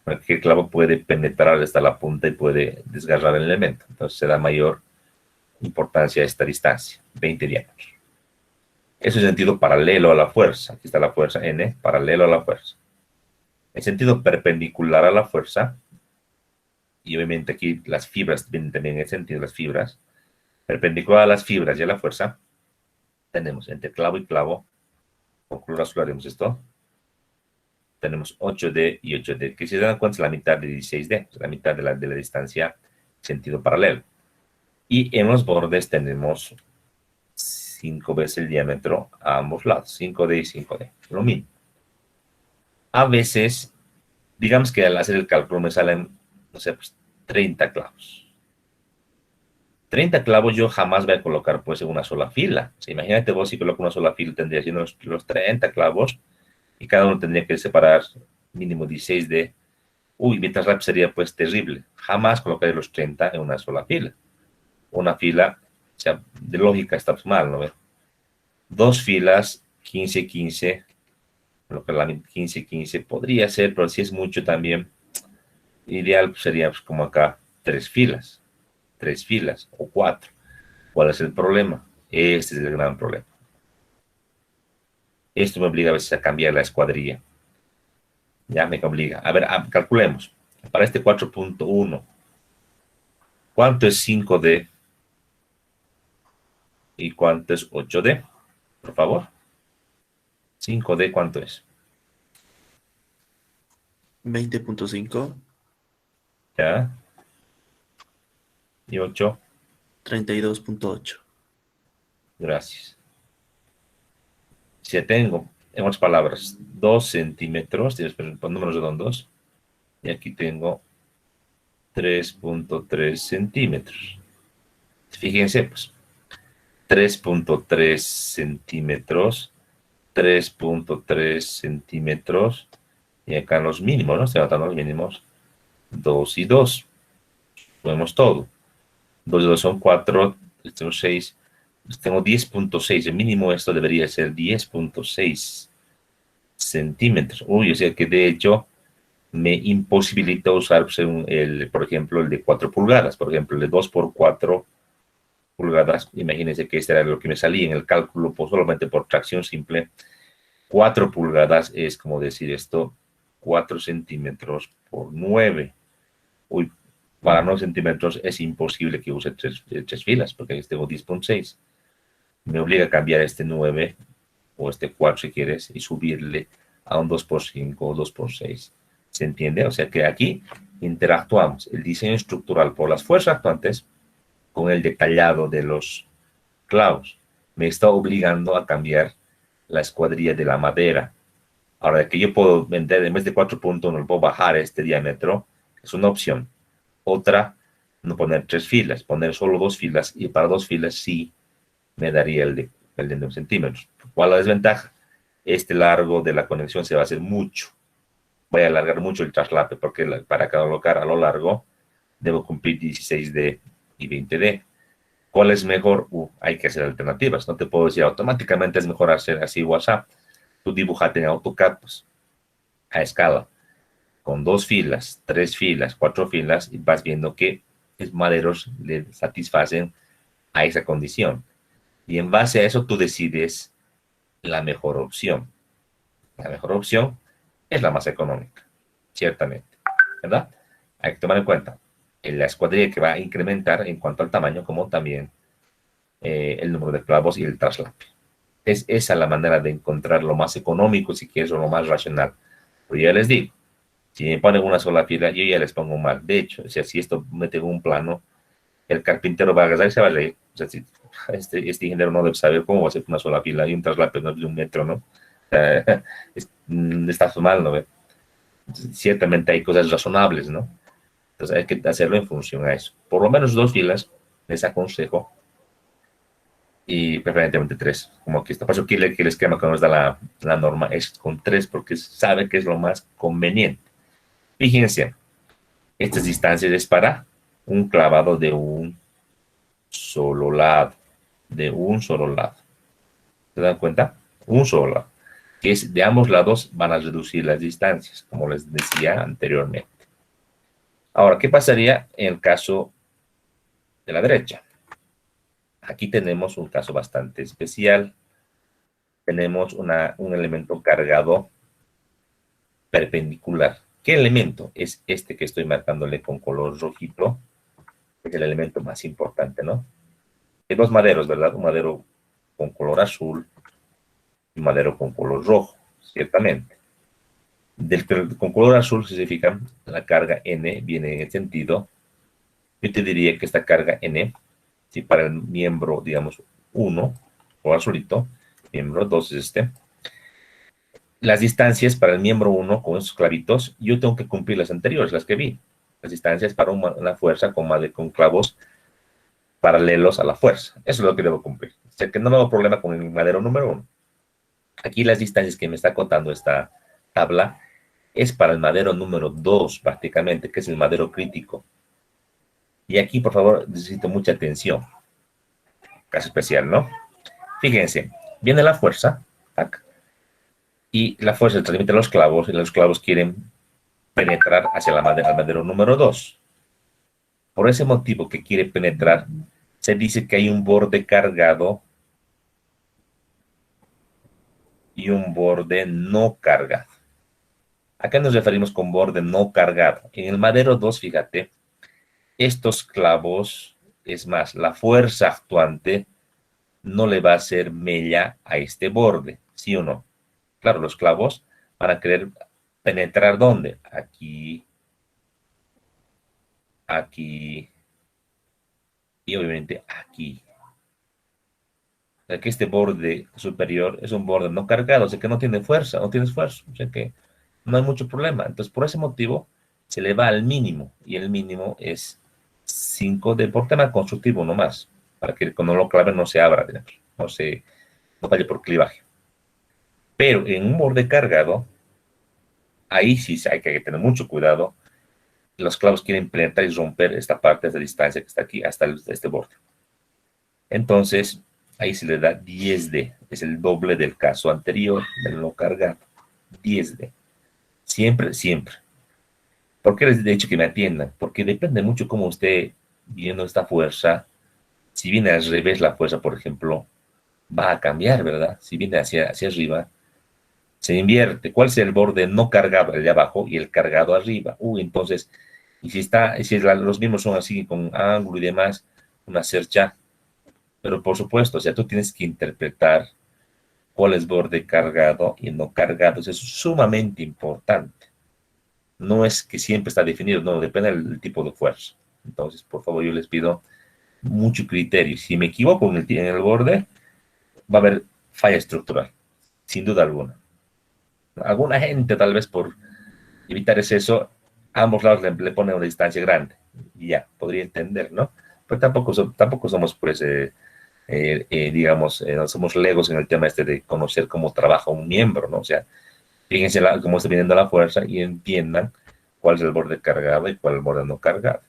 Porque el clavo puede penetrar hasta la punta y puede desgarrar el elemento. Entonces se da mayor importancia a esta distancia, 20 diámetros. Eso es sentido paralelo a la fuerza. Aquí está la fuerza N, paralelo a la fuerza. En sentido perpendicular a la fuerza, y obviamente aquí las fibras vienen también en el sentido, las fibras, perpendicular a las fibras y a la fuerza, tenemos entre clavo y clavo, con color azul haremos esto, tenemos 8D y 8D, que si se dan cuenta es la mitad de 16D, es la mitad de la distancia sentido paralelo. Y en los bordes tenemos 5 veces el diámetro a ambos lados, 5D y 5D, lo mismo. A veces, digamos que al hacer el cálculo me salen, no sé, pues 30 clavos. 30 clavos yo jamás voy a colocar pues en una sola fila. O sea, imagínate vos si coloco una sola fila, tendría siendo los 30 clavos y cada uno tendría que separar mínimo 16 de... Uy, mi traslap sería pues terrible. Jamás colocaré los 30 en una sola fila. Una fila, o sea, de lógica está mal, ¿no? Dos filas, 15, 15, lo que la 15, 15 podría ser, pero si es mucho también, ideal pues, sería pues, como acá, tres filas o 4. ¿Cuál es el problema? Este es el gran problema. Esto me obliga a veces a cambiar la escuadrilla. Ya me obliga. A ver, calculemos. Para este 4.1, ¿cuánto es 5D y cuánto es 8D? Por favor. 5D, ¿cuánto es? 20.5, ¿Ya? Y 8, 32.8. gracias. Si tengo, en otras palabras, 2 centímetros, tienes números redondos, y aquí tengo 3.3 centímetros. Fíjense, pues, 3.3 centímetros, 3.3 centímetros, y acá los mínimos, ¿no? Se notan los mínimos, 2 y 2. Ponemos todo. 2 y 2 son 4, tengo 6, tengo 10.6. El mínimo esto debería ser 10.6 centímetros. Uy, o sea que de hecho me imposibilita usar pues, por ejemplo, el de 4 pulgadas. Por ejemplo, el de 2 por 4 pulgadas. Imagínense que este era lo que me salía en el cálculo, pues, solamente por tracción simple. 4 pulgadas es como decir esto, 4 centímetros por 9. Uy, para 9 centímetros es imposible que use tres filas, porque aquí tengo 10.6. Me obliga a cambiar este 9 o este 4 si quieres y subirle a un 2x5 o 2x6. ¿Se entiende? O sea que aquí interactuamos el diseño estructural por las fuerzas actuantes con el detallado de los clavos. Me está obligando a cambiar la escuadrilla de la madera. Ahora, que yo puedo vender, en vez de 4.1, puedo bajar este diámetro, es una opción. Otra, no poner 3 filas, poner solo 2 filas, y para 2 filas sí me daría el de 9 centímetros. ¿Cuál es la desventaja? Este largo de la conexión se va a hacer mucho. Voy a alargar mucho el traslape, porque para colocar a lo largo debo cumplir 16D y 20D. ¿Cuál es mejor? Hay que hacer alternativas. No te puedo decir automáticamente es mejor hacer así WhatsApp. Tú dibujate en AutoCAD, pues, a escala, con 2 filas, 3 filas, 4 filas, y vas viendo qué maderos le satisfacen a esa condición. Y en base a eso tú decides la mejor opción. La mejor opción es la más económica, ciertamente, ¿verdad? Hay que tomar en cuenta la escuadrilla que va a incrementar en cuanto al tamaño, como también el número de clavos y el traslape. Es esa la manera de encontrar lo más económico, si quieres, o lo más racional. Pero ya les digo, si me ponen una sola fila, yo ya les pongo mal. De hecho, o sea, si esto mete en un plano, el carpintero va a agarrar y se va a reír. O sea, si este ingeniero no debe saber cómo va a hacer una sola fila y un traslape de 1 metro, ¿no? Estás mal, ¿no? Ciertamente hay cosas razonables, ¿no? Entonces hay que hacerlo en función a eso. Por lo menos 2 filas, les aconsejo, y preferentemente 3. Como aquí está. Por eso que el esquema que nos da la norma es con 3, porque sabe que es lo más conveniente. Fíjense, estas distancias es para un clavado de un solo lado. De un solo lado. ¿Se dan cuenta? Un solo lado. Que es de ambos lados van a reducir las distancias, como les decía anteriormente. Ahora, ¿qué pasaría en el caso de la derecha? Aquí tenemos un caso bastante especial. Tenemos un elemento cargado perpendicular. ¿Qué elemento? Es este que estoy marcándole con color rojito. Es el elemento más importante, ¿no? Hay 2 maderos, ¿verdad? Un madero con color azul y un madero con color rojo, ciertamente. Con color azul significa la carga N viene en el sentido. Yo te diría que esta carga N, si para el miembro, digamos, 1, o azulito, miembro 2 es este, las distancias para el miembro 1 con esos clavitos, yo tengo que cumplir las anteriores, las que vi. Las distancias para una fuerza con clavos paralelos a la fuerza. Eso es lo que debo cumplir. O sea que no me hago problema con el madero número 1. Aquí las distancias que me está contando esta tabla es para el madero número 2, prácticamente, que es el madero crítico. Y aquí, por favor, necesito mucha atención. Caso especial, ¿no? Fíjense, viene la fuerza, ¿tac? Y la fuerza se transmite a los clavos, y los clavos quieren penetrar hacia el madero número 2. Por ese motivo que quiere penetrar, se dice que hay un borde cargado y un borde no cargado. ¿A qué nos referimos con borde no cargado? En el madero 2, fíjate, estos clavos, es más, la fuerza actuante no le va a hacer mella a este borde, ¿sí o no? Claro, los clavos van a querer penetrar ¿dónde? Aquí, aquí y obviamente aquí. O sea que este borde superior es un borde no cargado, o sea que no tiene fuerza, no tiene esfuerzo, o sea que no hay mucho problema. Entonces, por ese motivo, se le va al mínimo, y el mínimo es 5 de por tema constructivo nomás, para que cuando lo clave no se abra, digamos, no falle por clivaje. Pero en un borde cargado, ahí sí hay que tener mucho cuidado. Los clavos quieren penetrar y romper esta parte, esta distancia que está aquí, hasta este borde. Entonces, ahí se le da 10D, es el doble del caso anterior, del no cargado. 10D. Siempre, siempre. ¿Por qué les he dicho que me atiendan? Porque depende mucho cómo esté viendo esta fuerza. Si viene al revés la fuerza, por ejemplo, va a cambiar, ¿verdad? Si viene hacia arriba, se invierte. ¿Cuál es el borde no cargado, el de abajo, y el cargado arriba? Entonces, y si los mismos son así, con ángulo y demás, una cercha. Pero por supuesto, o sea, tú tienes que interpretar cuál es borde cargado y no cargado. Eso es sumamente importante. No es que siempre está definido, no, depende del tipo de fuerza. Entonces, por favor, yo les pido mucho criterio. Si me equivoco en el borde, va a haber falla estructural, sin duda alguna. Alguna gente, tal vez por evitar eso, a ambos lados le pone una distancia grande. Y ya, podría entender, ¿no? Pero tampoco somos, pues, digamos, no somos legos en el tema este de conocer cómo trabaja un miembro, ¿no? O sea, fíjense cómo está viniendo la fuerza y entiendan cuál es el borde cargado y cuál es el borde no cargado.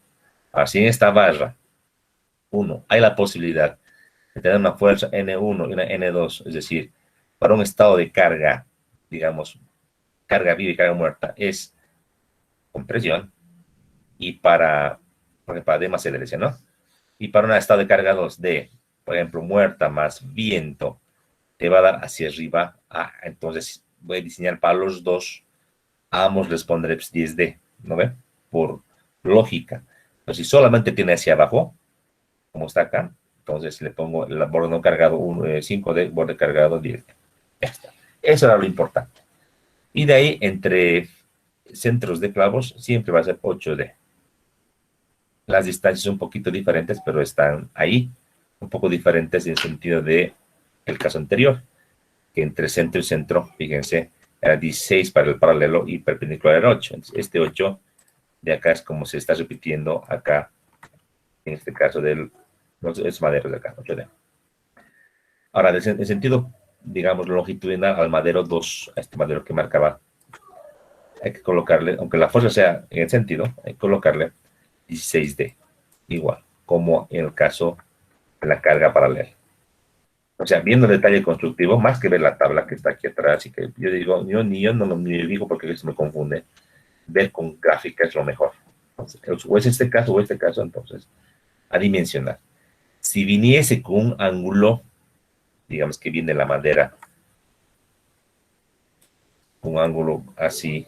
Así en esta barra, hay la posibilidad de tener una fuerza N1 y una N2, es decir, para un estado de carga, digamos, carga viva y carga muerta, es compresión, y para D más LS, ¿no? Y para un estado de carga 2D, por ejemplo, muerta más viento, te va a dar hacia arriba. Entonces voy a diseñar para los dos, a ambos les pondré 10D, ¿no ve? Por lógica. Pero si solamente tiene hacia abajo, como está acá, entonces le pongo el borde no cargado 5D, borde cargado 10D. Ya está. Eso era lo importante. Y de ahí, entre centros de clavos, siempre va a ser 8D. Las distancias son un poquito diferentes, pero están ahí, un poco diferentes en el sentido de el caso anterior, que entre centro y centro, fíjense, era 16 para el paralelo y perpendicular era 8. Entonces, este 8 de acá es como se está repitiendo acá, en este caso es madero de acá, 8D. Ahora, en sentido, digamos, longitudinal al madero 2, a este madero que marcaba, hay que colocarle, aunque la fuerza sea en el sentido, hay que colocarle 16D, igual, como en el caso de la carga paralela. O sea, viendo el detalle constructivo, más que ver la tabla que está aquí atrás, y que yo digo, yo no lo digo porque eso me confunde, ver con gráfica es lo mejor. Entonces, o es este caso o este caso, entonces, a dimensionar. Si viniese con un ángulo, digamos que viene la madera, un ángulo así,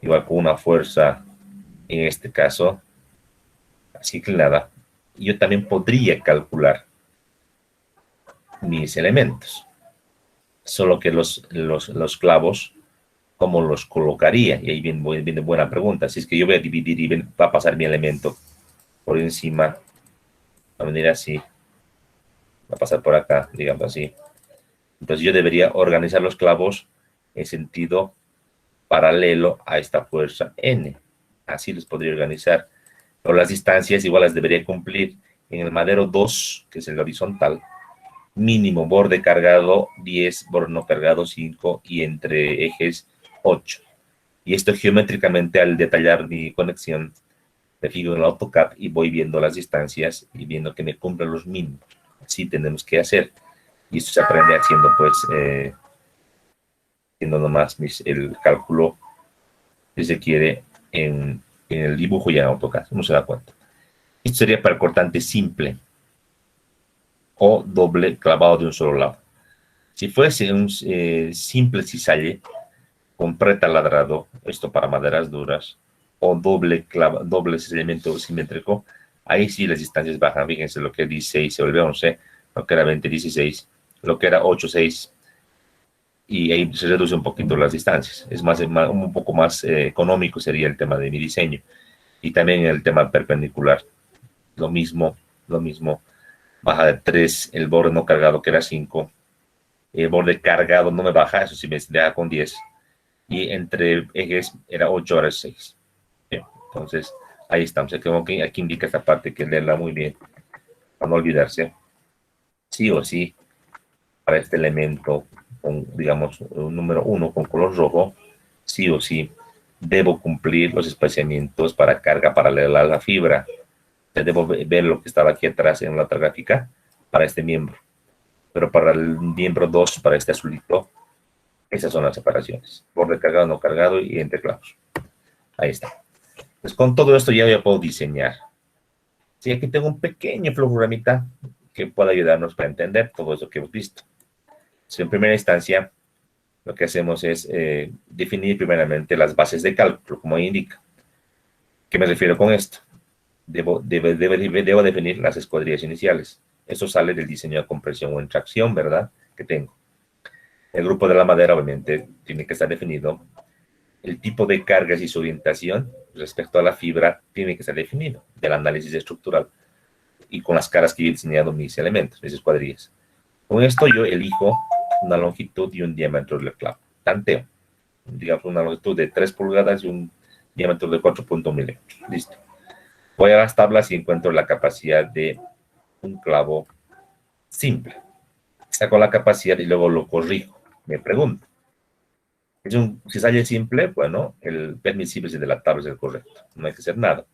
igual con una fuerza, en este caso, así inclinada, yo también podría calcular mis elementos. Solo que los clavos, ¿cómo los colocaría? Y ahí viene buena pregunta. Si es que yo voy a dividir y va a pasar mi elemento por encima, va a venir así, va a pasar por acá, digamos así. Entonces yo debería organizar los clavos en sentido paralelo a esta fuerza N. Así los podría organizar. Pero las distancias igual las debería cumplir. En el madero 2, que es el horizontal, mínimo borde cargado 10, borde no cargado 5 y entre ejes 8. Y esto geométricamente, al detallar mi conexión, me fijo en el AutoCAD y voy viendo las distancias y viendo que me cumplen los mínimos. Así tenemos que hacer. Y esto se aprende haciendo, pues, haciendo nomás el cálculo que se quiere en el dibujo y en AutoCAD. Uno se da cuenta. Esto sería para el cortante simple o doble clavado de un solo lado. Si fuese un simple cisalle, con pretaladrado, esto para maderas duras, o doble elemento simétrico, ahí sí las distancias bajan. Fíjense, lo que es 16 se vuelve 11, lo que era 20, 16, lo que era 8, 6, y ahí se reduce un poquito las distancias. Es un poco más económico sería el tema de mi diseño. Y también el tema perpendicular, lo mismo, baja de 3, el borde no cargado que era 5, el borde cargado no me baja, eso sí me deja con 10, y entre ejes era 8, ahora es 6. Bien, entonces ahí estamos. Aquí indica esta parte que leerla muy bien para no olvidarse. Sí o sí, para este elemento, digamos, un número 1 con color rojo, sí o sí debo cumplir los espaciamientos para carga paralela a la fibra. Debo ver lo que estaba aquí atrás en la otra gráfica para este miembro. Pero para el miembro 2, para este azulito, esas son las separaciones. Borde cargado, no cargado y entre clavos. Ahí está. Pues con todo esto ya puedo diseñar. Sí, aquí tengo un pequeño flujogramita que puede ayudarnos para entender todo eso que hemos visto. Sí, en primera instancia, lo que hacemos es definir primeramente las bases de cálculo, como ahí indica. ¿Qué me refiero con esto? Debo definir las escuadrillas iniciales. Eso sale del diseño de compresión o tracción, ¿verdad? Que tengo. El grupo de la madera, obviamente, tiene que estar definido. El tipo de cargas y su orientación respecto a la fibra tiene que estar definido del análisis estructural y con las caras que yo he diseñado mis elementos, mis escuadrillas. Con esto yo elijo una longitud y un diámetro del clavo. Tanteo. Digamos una longitud de 3 pulgadas y un diámetro de 4.1 milímetros. Listo. Voy a las tablas y encuentro la capacidad de un clavo simple. Saco la capacidad y luego lo corrijo. Me pregunto. Si sale simple, bueno, el permisible de la tabla es el correcto. No hay que hacer nada.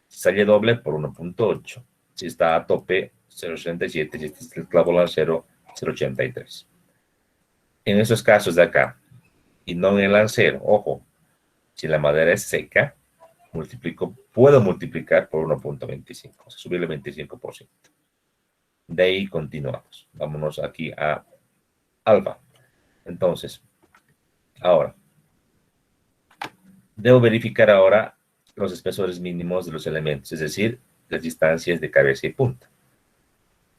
Si sale doble, por 1.8. Si está a tope, 0.67. Si este es el clavo lancero, 0.83. En esos casos de acá, y no en el lancero, ojo, si la madera es seca, puedo multiplicar por 1.25, o sea, subirle 25%. De ahí continuamos. Vámonos aquí a alfa. Entonces, ahora, debo verificar ahora los espesores mínimos de los elementos, es decir, las distancias de cabeza y punta.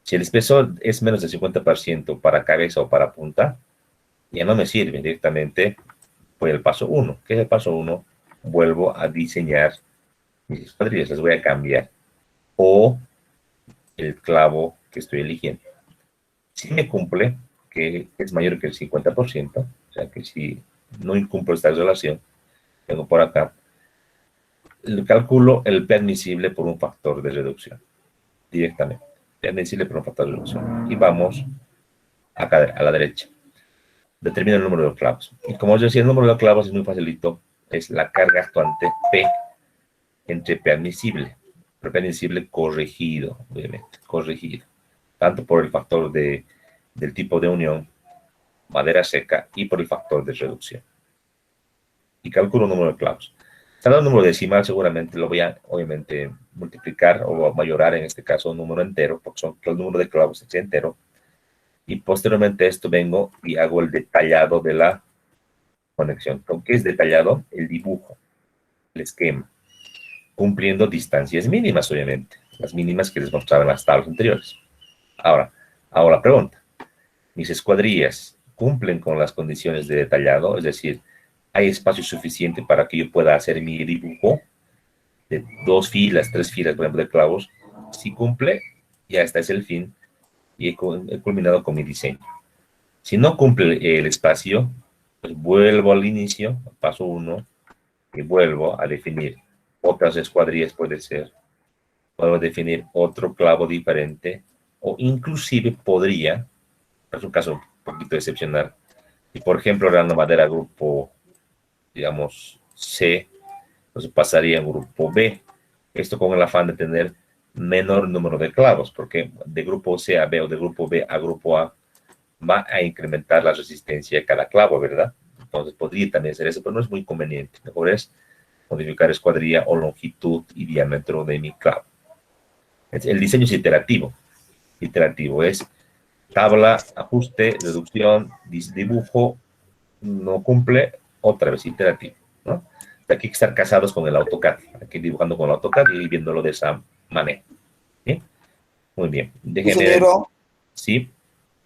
Si el espesor es menos del 50% para cabeza o para punta, ya no me sirve directamente. Voy al paso 1. ¿Qué es el paso 1? Vuelvo a diseñar mis escuadrillas, las voy a cambiar. O el clavo que estoy eligiendo. Si me cumple, que es mayor que el 50%, o sea que si no incumplo esta relación, tengo por acá, calculo el permisible por un factor de reducción, directamente. Permisible por un factor de reducción. Y vamos acá a la derecha. Determino el número de clavos. Y como yo decía, el número de clavos es muy facilito. Es la carga actuante P entre permisible. Pero permisible corregido, obviamente. Corregido. Tanto por el factor del tipo de unión, madera seca, y por el factor de reducción. Y calculo el número de clavos. Cada número decimal seguramente lo voy a, obviamente, multiplicar o mayorar, en este caso, un número entero, porque el número de clavos es entero. Y posteriormente a esto vengo y hago el detallado de la conexión. ¿Con qué es detallado? El dibujo, el esquema, cumpliendo distancias mínimas, obviamente, las mínimas que les mostraba en las tablas anteriores. Ahora pregunta, ¿mis escuadrillas cumplen con las condiciones de detallado? Es decir, ¿hay espacio suficiente para que yo pueda hacer mi dibujo de 2 filas, 3 filas, por ejemplo, de clavos? Si cumple, ya este es el fin y he culminado con mi diseño. Si no cumple el espacio, pues vuelvo al inicio, paso 1, y vuelvo a definir otras escuadrillas, puede ser. Puedo definir otro clavo diferente, o inclusive podría, es un caso un poquito excepcional, y por ejemplo era una madera grupo, digamos, C, entonces pasaría a grupo B. Esto con el afán de tener menor número de clavos, porque de grupo C a B o de grupo B a grupo A va a incrementar la resistencia de cada clavo, ¿verdad? Entonces podría también ser eso, pero no es muy conveniente. Mejor es modificar escuadrilla o longitud y diámetro de mi clavo. El diseño es iterativo. Iterativo es tabla, ajuste, reducción, dibujo, no cumple, otra vez iterativo, ¿no? Aquí hay que estar casados con el AutoCAD, aquí dibujando con el AutoCAD y viéndolo de esa manera. ¿Sí? Muy bien. Déjeme ver. Ingeniero, Sí.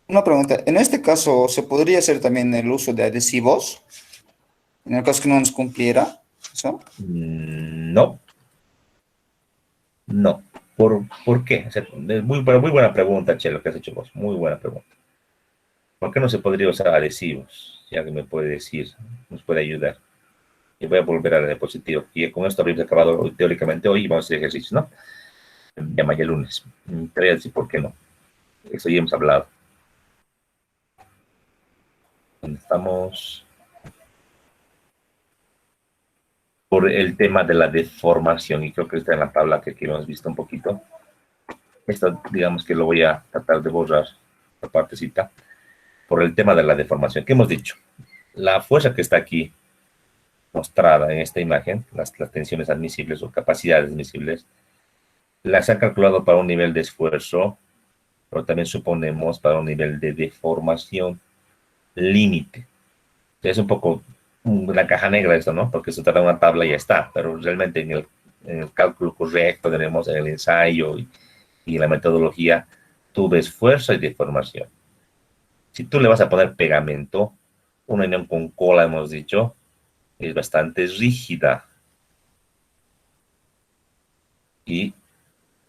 una pregunta. En este caso, ¿se podría hacer también el uso de adhesivos? En el caso que no nos cumpliera, ¿eso? No, no. ¿Por qué? O sea, es muy buena pregunta, Che, lo que has hecho vos. Muy buena pregunta. ¿Por qué no se podría usar adhesivos? Si alguien me puede decir, nos puede ayudar. Y voy a volver a la diapositiva. Y con esto habríamos acabado teóricamente hoy y vamos a hacer ejercicios, ¿no? Ya mañana lunes. Te voy a decir por qué no. Eso ya hemos hablado. ¿Dónde estamos? Por el tema de la deformación, y creo que está en la tabla que aquí hemos visto un poquito. Esto, digamos que lo voy a tratar de borrar, la partecita, por el tema de la deformación. ¿Qué hemos dicho? La fuerza que está aquí mostrada en esta imagen, las tensiones admisibles o capacidades admisibles, las han calculado para un nivel de esfuerzo, pero también suponemos para un nivel de deformación límite. Es un poco una caja negra esto, ¿no? Porque se trata de una tabla y ya está, pero realmente en el cálculo correcto tenemos en el ensayo y la metodología, tú ves fuerza y deformación. Si tú le vas a poner pegamento, una unión con cola, hemos dicho, es bastante rígida. Y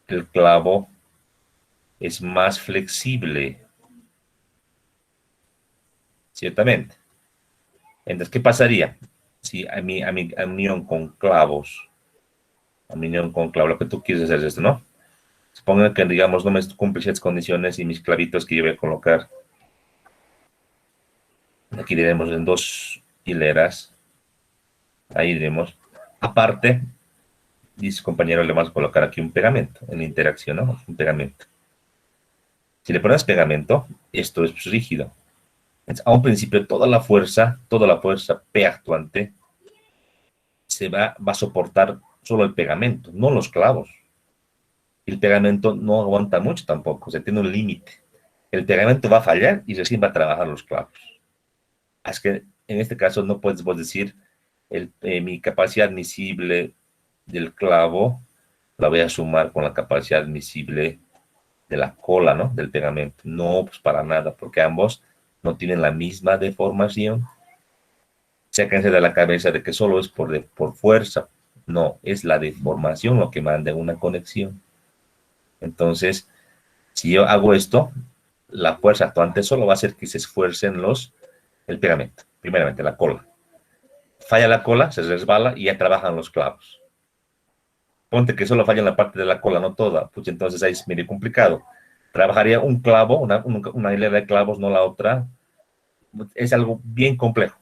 el clavo es más flexible, ciertamente. Entonces, ¿qué pasaría si a mi unión con clavos, lo que tú quieres hacer es esto, ¿no? Supongo que, digamos, no me cumplen ciertas condiciones y mis clavitos que yo voy a colocar, aquí diremos en 2 hileras, ahí diremos, aparte, dice compañero, le vamos a colocar aquí un pegamento, en la interacción, ¿no? Un pegamento. Si le pones pegamento, esto es rígido. Entonces, a un principio, toda la fuerza P actuante, va a soportar solo el pegamento, no los clavos. El pegamento no aguanta mucho tampoco, o sea, tiene un límite. El pegamento va a fallar y recién va a trabajar los clavos. Es que en este caso no puedes vos decir mi capacidad admisible del clavo la voy a sumar con la capacidad admisible de la cola, ¿no? Del pegamento. No, pues para nada, porque ambos no tienen la misma deformación. Sáquense de la cabeza de que solo es por fuerza. No, es la deformación lo que manda una conexión. Entonces, si yo hago esto, la fuerza actuante solo va a hacer que se esfuercen el pegamento, primeramente la cola. Falla la cola, se resbala y ya trabajan los clavos. Ponte que solo falla en la parte de la cola, no toda, pues entonces ahí es medio complicado. Trabajaría un clavo, una hilera de clavos, no la otra. Es algo bien complejo.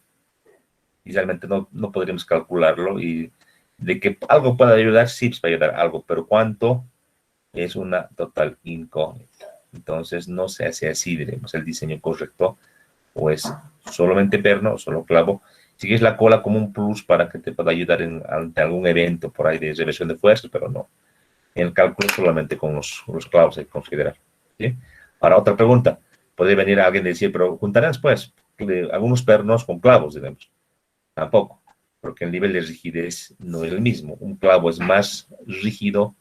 Y realmente no podríamos calcularlo. Y de que algo pueda ayudar, sí, pues puede ayudar algo, pero ¿cuánto? Es una total incógnita. Entonces no se hace así, diremos, el diseño correcto, o es solamente perno, o solo clavo. Si quieres la cola como un plus para que te pueda ayudar ante algún evento por ahí de reversión de fuerzas, pero no. En el cálculo solamente con los clavos hay que considerar. ¿Sí? Ahora, otra pregunta. Puede venir alguien y decir, pero juntarán después algunos pernos con clavos, digamos. Tampoco, porque el nivel de rigidez no es el mismo. Un clavo es más rígido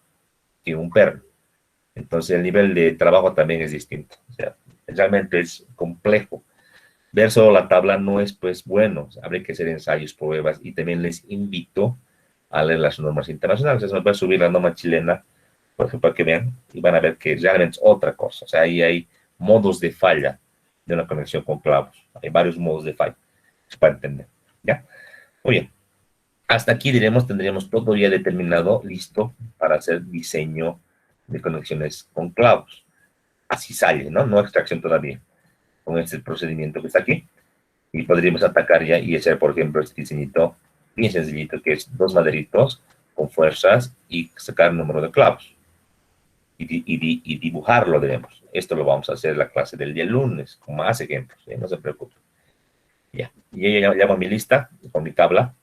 que un perno. Entonces, el nivel de trabajo también es distinto. O sea, realmente es complejo. Ver solo la tabla no es, pues, bueno. Habría que hacer ensayos, pruebas, y también les invito a leer las normas internacionales. Eso me voy a subir la norma chilena, por ejemplo, para que vean, y van a ver que realmente es otra cosa. O sea, ahí hay modos de falla de una conexión con clavos. Hay varios modos de falla, para entender. ¿Ya? Muy bien. Hasta aquí, diremos, tendríamos todo ya determinado, listo, para hacer diseño de conexiones con clavos. Así sale, ¿no? No extracción todavía, con este procedimiento que está aquí. Y podríamos atacar ya y hacer, por ejemplo, este diseñito bien sencillito, que es 2 maderitos con fuerzas y sacar el número de clavos. Y dibujarlo, diremos. Esto lo vamos a hacer en la clase del día lunes, con más ejemplos, ¿sí? No se preocupen. Ya, y ya llamo mi lista, con mi tabla.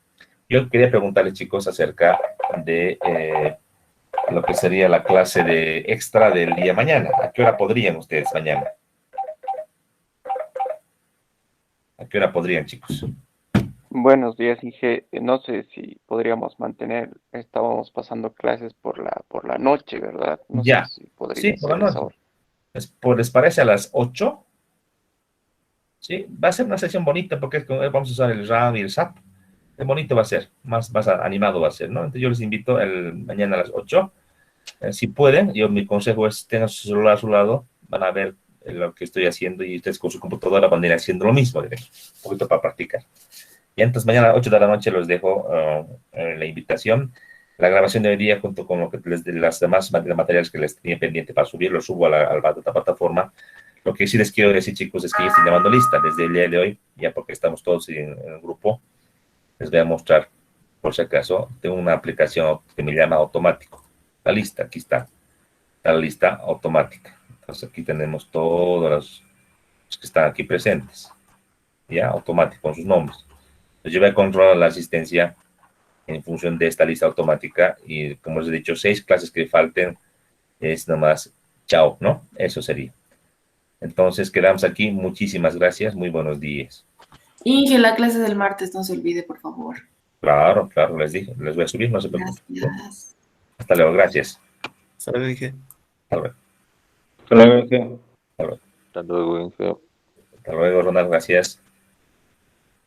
Yo quería preguntarles, chicos, acerca de lo que sería la clase de extra del día mañana. ¿A qué hora podrían ustedes mañana? ¿A qué hora podrían, chicos? Buenos días, Inge. No sé si podríamos mantener, estábamos pasando clases por la noche, ¿verdad? No sé Ya, si sí, podría por la ser esa noche. hora. ¿Les parece a las 8? Sí, va a ser una sesión bonita porque vamos a usar el RAM y el SAP. Es bonito va a ser, más animado va a ser, ¿no? Entonces yo les invito mañana a las 8. Si pueden, mi consejo es tengan su celular a su lado, van a ver lo que estoy haciendo y ustedes con su computadora van a ir haciendo lo mismo, un poquito para practicar. Y entonces mañana a las 8 de la noche les dejo la invitación. La grabación de hoy día, junto con las demás materiales que les tenía pendiente para subir, lo subo a la plataforma. Lo que sí les quiero decir, chicos, es que ya estoy llamando lista desde el día de hoy, ya porque estamos todos en el grupo. Les voy a mostrar, por si acaso, tengo una aplicación que me llama automático. La lista, aquí está, la lista automática. Entonces aquí tenemos todos los que están aquí presentes, ya automático con sus nombres. Entonces yo voy a controlar la asistencia en función de esta lista automática y como les he dicho, 6 clases que falten es nomás chao, ¿no? Eso sería. Entonces quedamos aquí. Muchísimas gracias. Muy buenos días. Inge, la clase del martes, no se olvide, por favor. Claro, claro, les dije. Les voy a subir, no se preocupen. Gracias. Hasta luego. Gracias. ¿Sabes? Dije. Hasta luego. Hasta luego, Inge. Hasta luego. Hasta luego, Inge. Hasta luego, Ronald. Gracias.